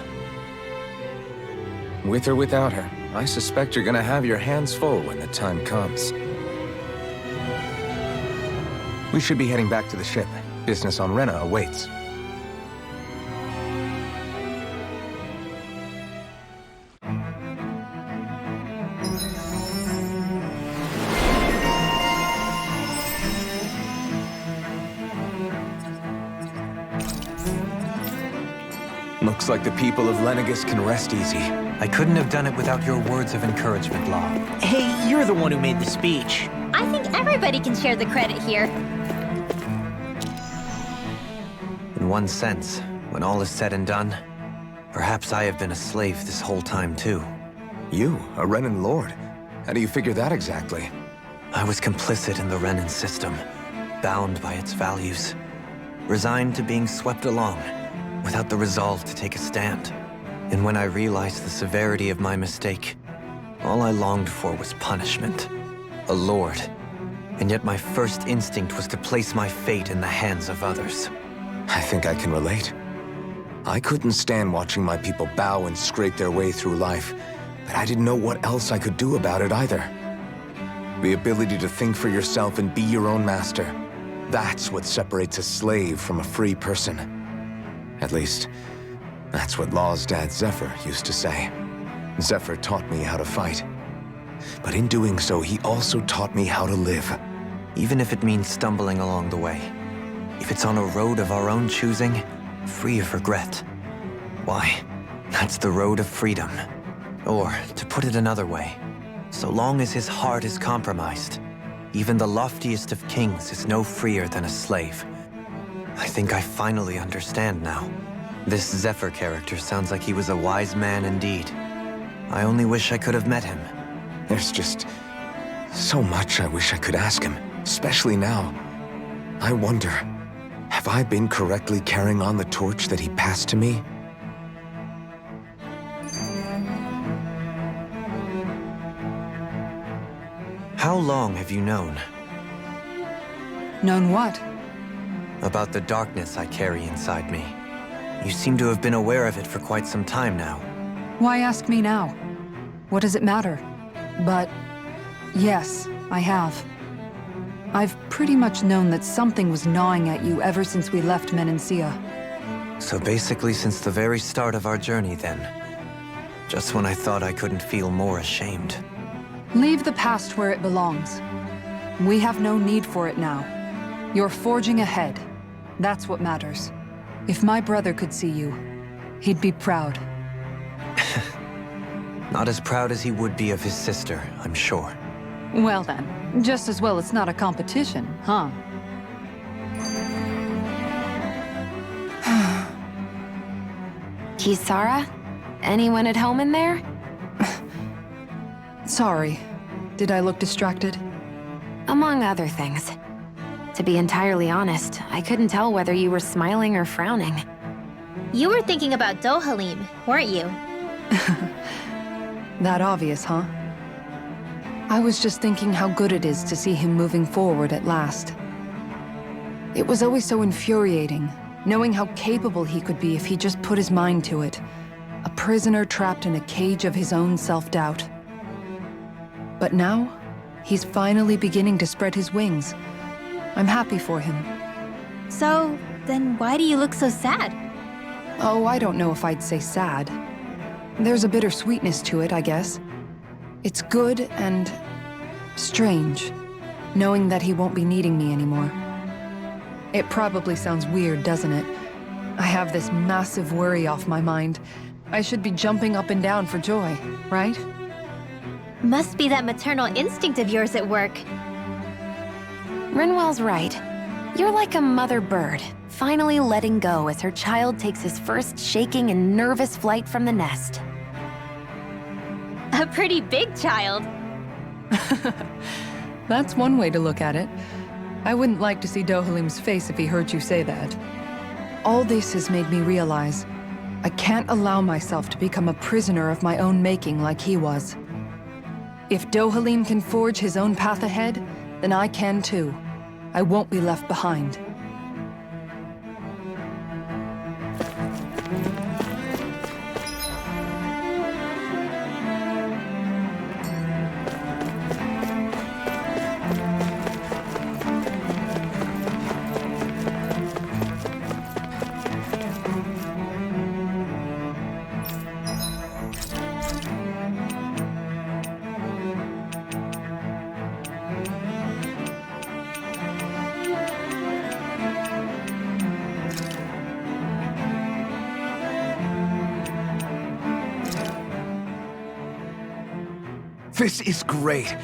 With or without her, I suspect you're gonna have your hands full when the time comes. We should be heading back to the ship. Business on Rena awaits. Looks like the people of Lenegus can rest easy. I couldn't have done it without your words of encouragement, Law. Hey, you're the one who made the speech. I think everybody can share the credit here. In one sense, when all is said and done, perhaps I have been a slave this whole time too. You, a Renan Lord? How do you figure that exactly? I was complicit in the Renan system, bound by its values, resigned to being swept along, without the resolve to take a stand. And when I realized the severity of my mistake, all I longed for was punishment. A lord. And yet my first instinct was to place my fate in the hands of others. I think I can relate. I couldn't stand watching my people bow and scrape their way through life, but I didn't know what else I could do about it either. The ability to think for yourself and be your own master. That's what separates a slave from a free person. At least, that's what Law's dad Zephyr used to say. Zephyr taught me how to fight. But in doing so, he also taught me how to live. Even if it means stumbling along the way. If it's on a road of our own choosing, free of regret. Why, that's the road of freedom. Or, to put it another way, so long as his heart is compromised, even the loftiest of kings is no freer than a slave. I think I finally understand now. This Zephyr character sounds like he was a wise man indeed. I only wish I could have met him. There's just so much I wish I could ask him, especially now. I wonder, have I been correctly carrying on the torch that he passed to me? How long have you known? Known what? About the darkness I carry inside me. You seem to have been aware of it for quite some time now. Why ask me now? What does it matter? But yes, I have. I've pretty much known that something was gnawing at you ever since we left Menancia. So basically since the very start of our journey then. Just when I thought I couldn't feel more ashamed. Leave the past where it belongs. We have no need for it now. You're forging ahead. That's what matters. If my brother could see you, he'd be proud. Not as proud as he would be of his sister, I'm sure. Well then, just as well it's not a competition, huh? Kisara? Anyone at home in there? Sorry. Did I look distracted? Among other things. To be entirely honest, I couldn't tell whether you were smiling or frowning. You were thinking about Dohalim, weren't you? That obvious, huh? I was just thinking how good it is to see him moving forward at last. It was always so infuriating, knowing how capable he could be if he just put his mind to it. A prisoner trapped in a cage of his own self-doubt. But now, he's finally beginning to spread his wings. I'm happy for him. So, then why do you look so sad? Oh, I don't know if I'd say sad. There's a bittersweetness to it, I guess. It's good and strange, knowing that he won't be needing me anymore. It probably sounds weird, doesn't it? I have this massive worry off my mind. I should be jumping up and down for joy, right? Must be that maternal instinct of yours at work. Rinwell's right. You're like a mother bird, finally letting go as her child takes his first shaking and nervous flight from the nest. A pretty big child. That's one way to look at it. I wouldn't like to see Dohalim's face if he heard you say that. All this has made me realize I can't allow myself to become a prisoner of my own making like he was. If Dohalim can forge his own path ahead, then I can too. I won't be left behind. This is great.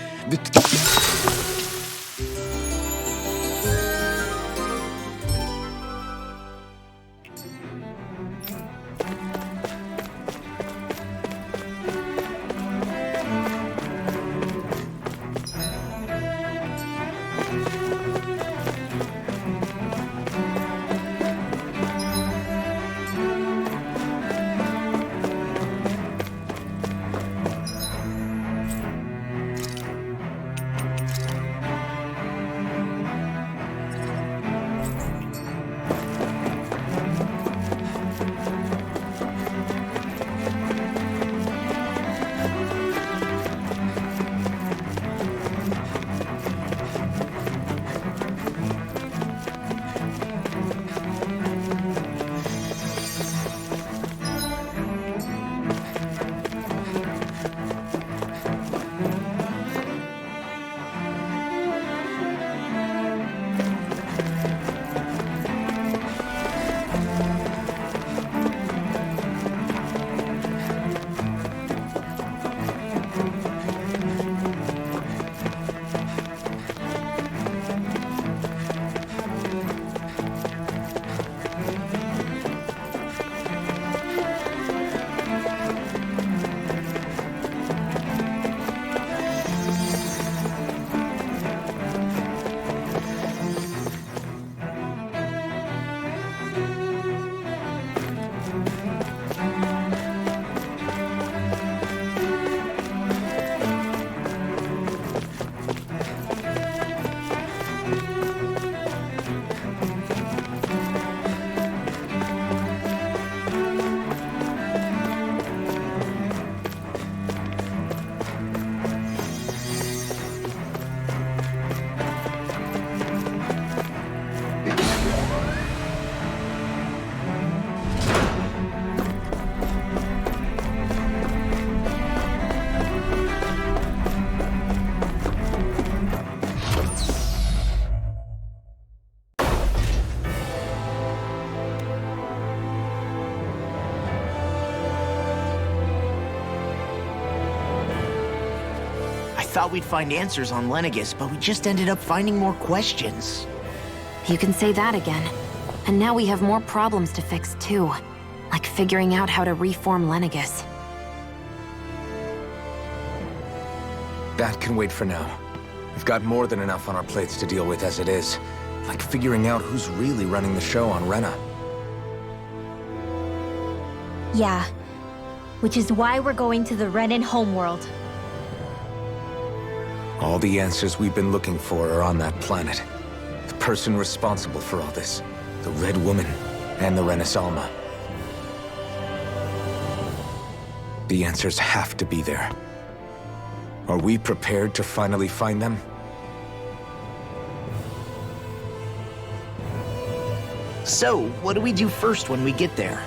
Thought we'd find answers on Lenegis, but we just ended up finding more questions. You can say that again. And now we have more problems to fix too. Like figuring out how to reform Lenegis. That can wait for now. We've got more than enough on our plates to deal with as it is. Like figuring out who's really running the show on Rena. Yeah. Which is why we're going to the Renan homeworld. All the answers we've been looking for are on that planet. The person responsible for all this. The Red Woman and the Renaissance. The answers have to be there. Are we prepared to finally find them? So, what do we do first when we get there?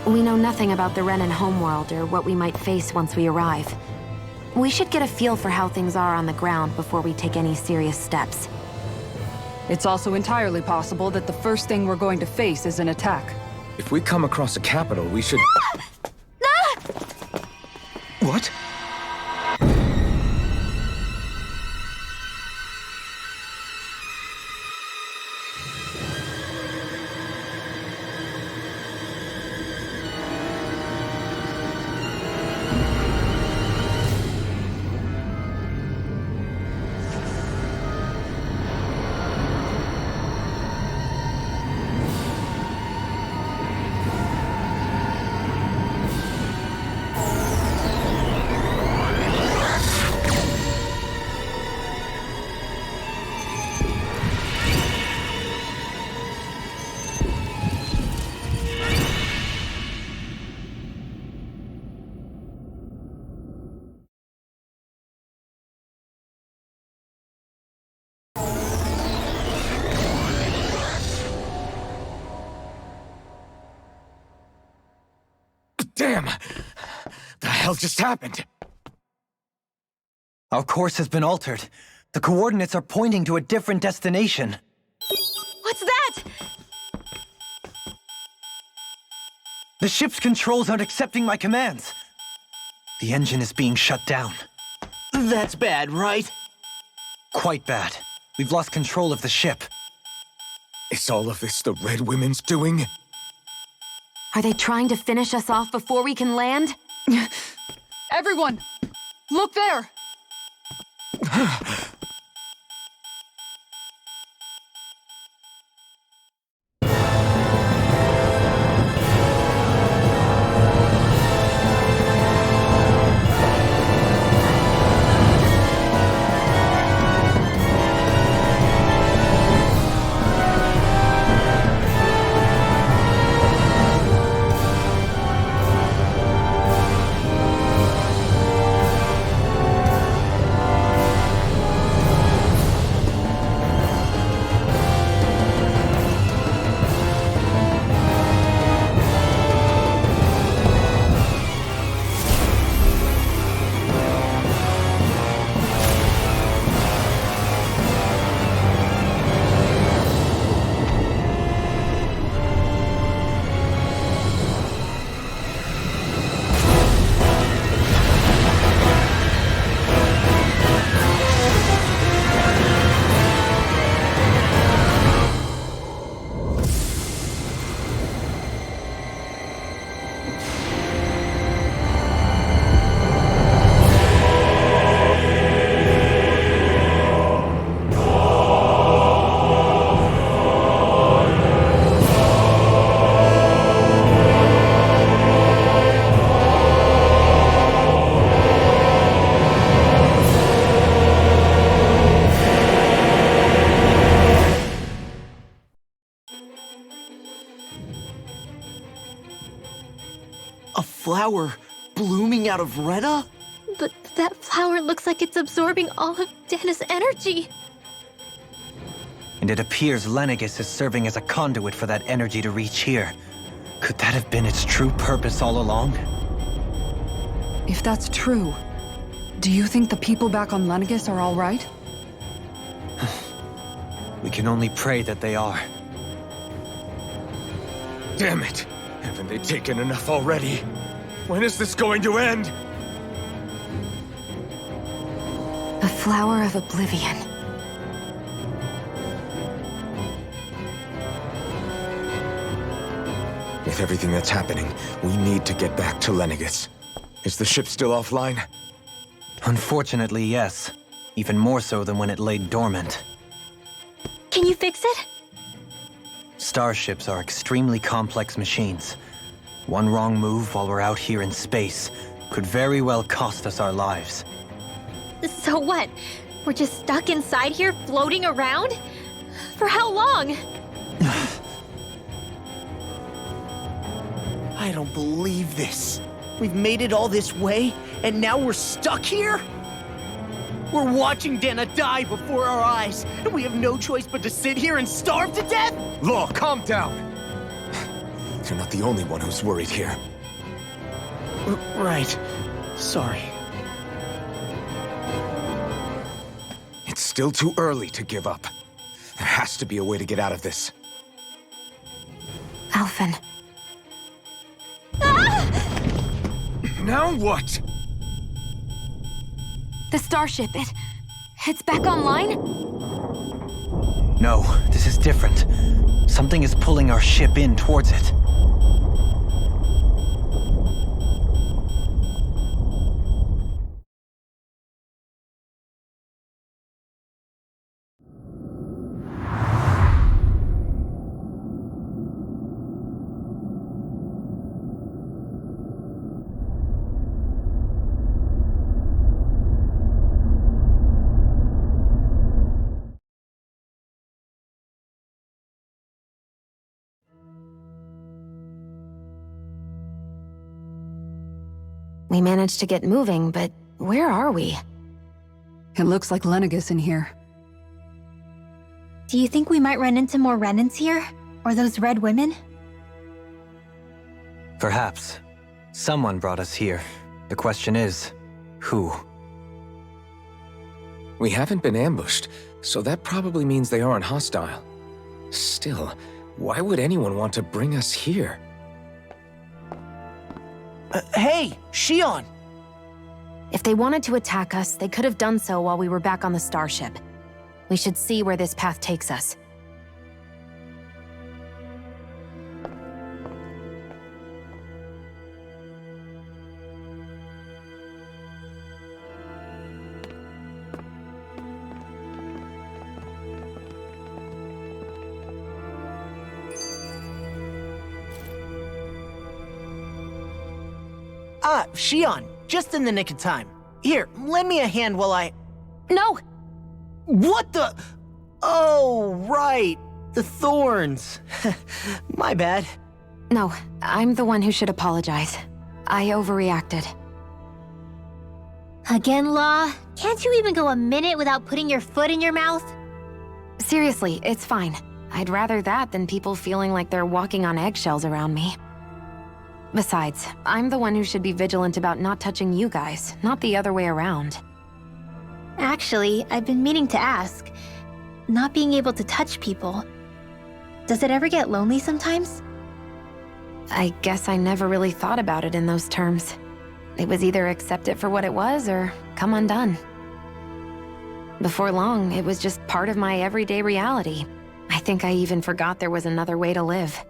We know nothing about the Renan homeworld or what we might face once we arrive. We should get a feel for how things are on the ground before we take any serious steps. It's also entirely possible that the first thing we're going to face is an attack. If we come across a capital, we should... What? Damn! The hell just happened? Our course has been altered. The coordinates are pointing to a different destination. What's that? The ship's controls aren't accepting my commands. The engine is being shut down. That's bad, right? Quite bad. We've lost control of the ship. Is all of this the Red Women's doing? Are they trying to finish us off before we can land? Everyone! Look there! A flower blooming out of Rena? But that flower looks like it's absorbing all of Dana's energy. And it appears Lenegis is serving as a conduit for that energy to reach here. Could that have been its true purpose all along? If that's true, do you think the people back on Lenegis are all right? We can only pray that they are. Damn it! Haven't they taken enough already? When is this going to end? The Flower of Oblivion. With everything that's happening, we need to get back to Lenegis. Is the ship still offline? Unfortunately, yes. Even more so than when it lay dormant. Can you fix it? Starships are extremely complex machines. One wrong move while we're out here in space could very well cost us our lives. So what? We're just stuck inside here, floating around? For how long? I don't believe this. We've made it all this way, and now we're stuck here? We're watching Dana die before our eyes, and we have no choice but to sit here and starve to death? Law, calm down! You're not the only one who's worried here. Right. Sorry. It's still too early to give up. There has to be a way to get out of this. Alphen. Now what? The starship, it's back online? No, this is different. Something is pulling our ship in towards it. We managed to get moving, but where are we? It looks like Lenegis in here. Do you think we might run into more Renans here? Or those red women? Perhaps. Someone brought us here. The question is, who? We haven't been ambushed, so that probably means they aren't hostile. Still, why would anyone want to bring us here? Hey, Shion! If they wanted to attack us, they could have done so while we were back on the starship. We should see where this path takes us. Ah, Shion, just in the nick of time. Here, lend me a hand while I... No! What the... Oh, right. The thorns. My bad. No, I'm the one who should apologize. I overreacted. Again, Law? Can't you even go a minute without putting your foot in your mouth? Seriously, it's fine. I'd rather that than people feeling like they're walking on eggshells around me. Besides, I'm the one who should be vigilant about not touching you guys, not the other way around. Actually, I've been meaning to ask. Not being able to touch people, does it ever get lonely sometimes? I guess I never really thought about it in those terms. It was either accept it for what it was or come undone. Before long, it was just part of my everyday reality. I think I even forgot there was another way to live.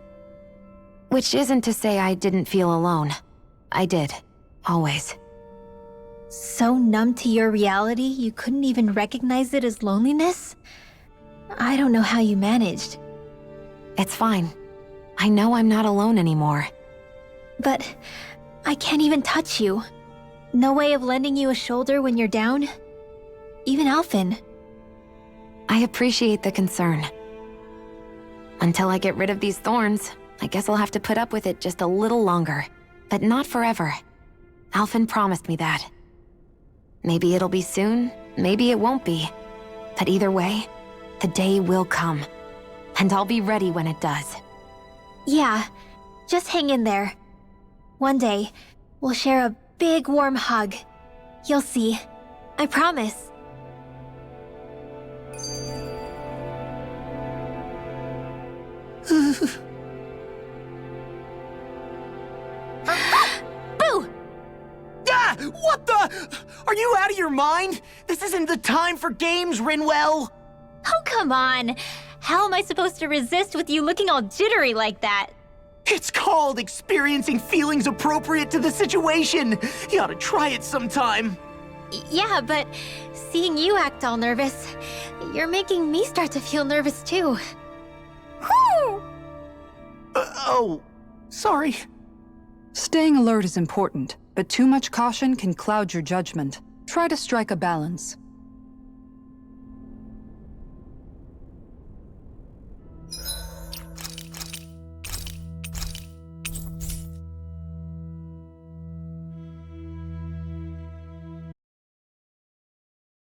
Which isn't to say I didn't feel alone. I did. Always. So numb to your reality, you couldn't even recognize it as loneliness? I don't know how you managed. It's fine. I know I'm not alone anymore. But I can't even touch you. No way of lending you a shoulder when you're down? Even Alphen. I appreciate the concern. Until I get rid of these thorns, I guess I'll have to put up with it just a little longer. But not forever. Alphen promised me that. Maybe it'll be soon, maybe it won't be. But either way, the day will come. And I'll be ready when it does. Yeah, just hang in there. One day, we'll share a big warm hug. You'll see. I promise. Boo! Ah! What the? Are you out of your mind? This isn't the time for games, Rinwell! Oh, come on. How am I supposed to resist with you looking all jittery like that? It's called experiencing feelings appropriate to the situation. You ought to try it sometime. Yeah, but seeing you act all nervous, you're making me start to feel nervous too. Oh, sorry. Staying alert is important, but too much caution can cloud your judgment. Try to strike a balance.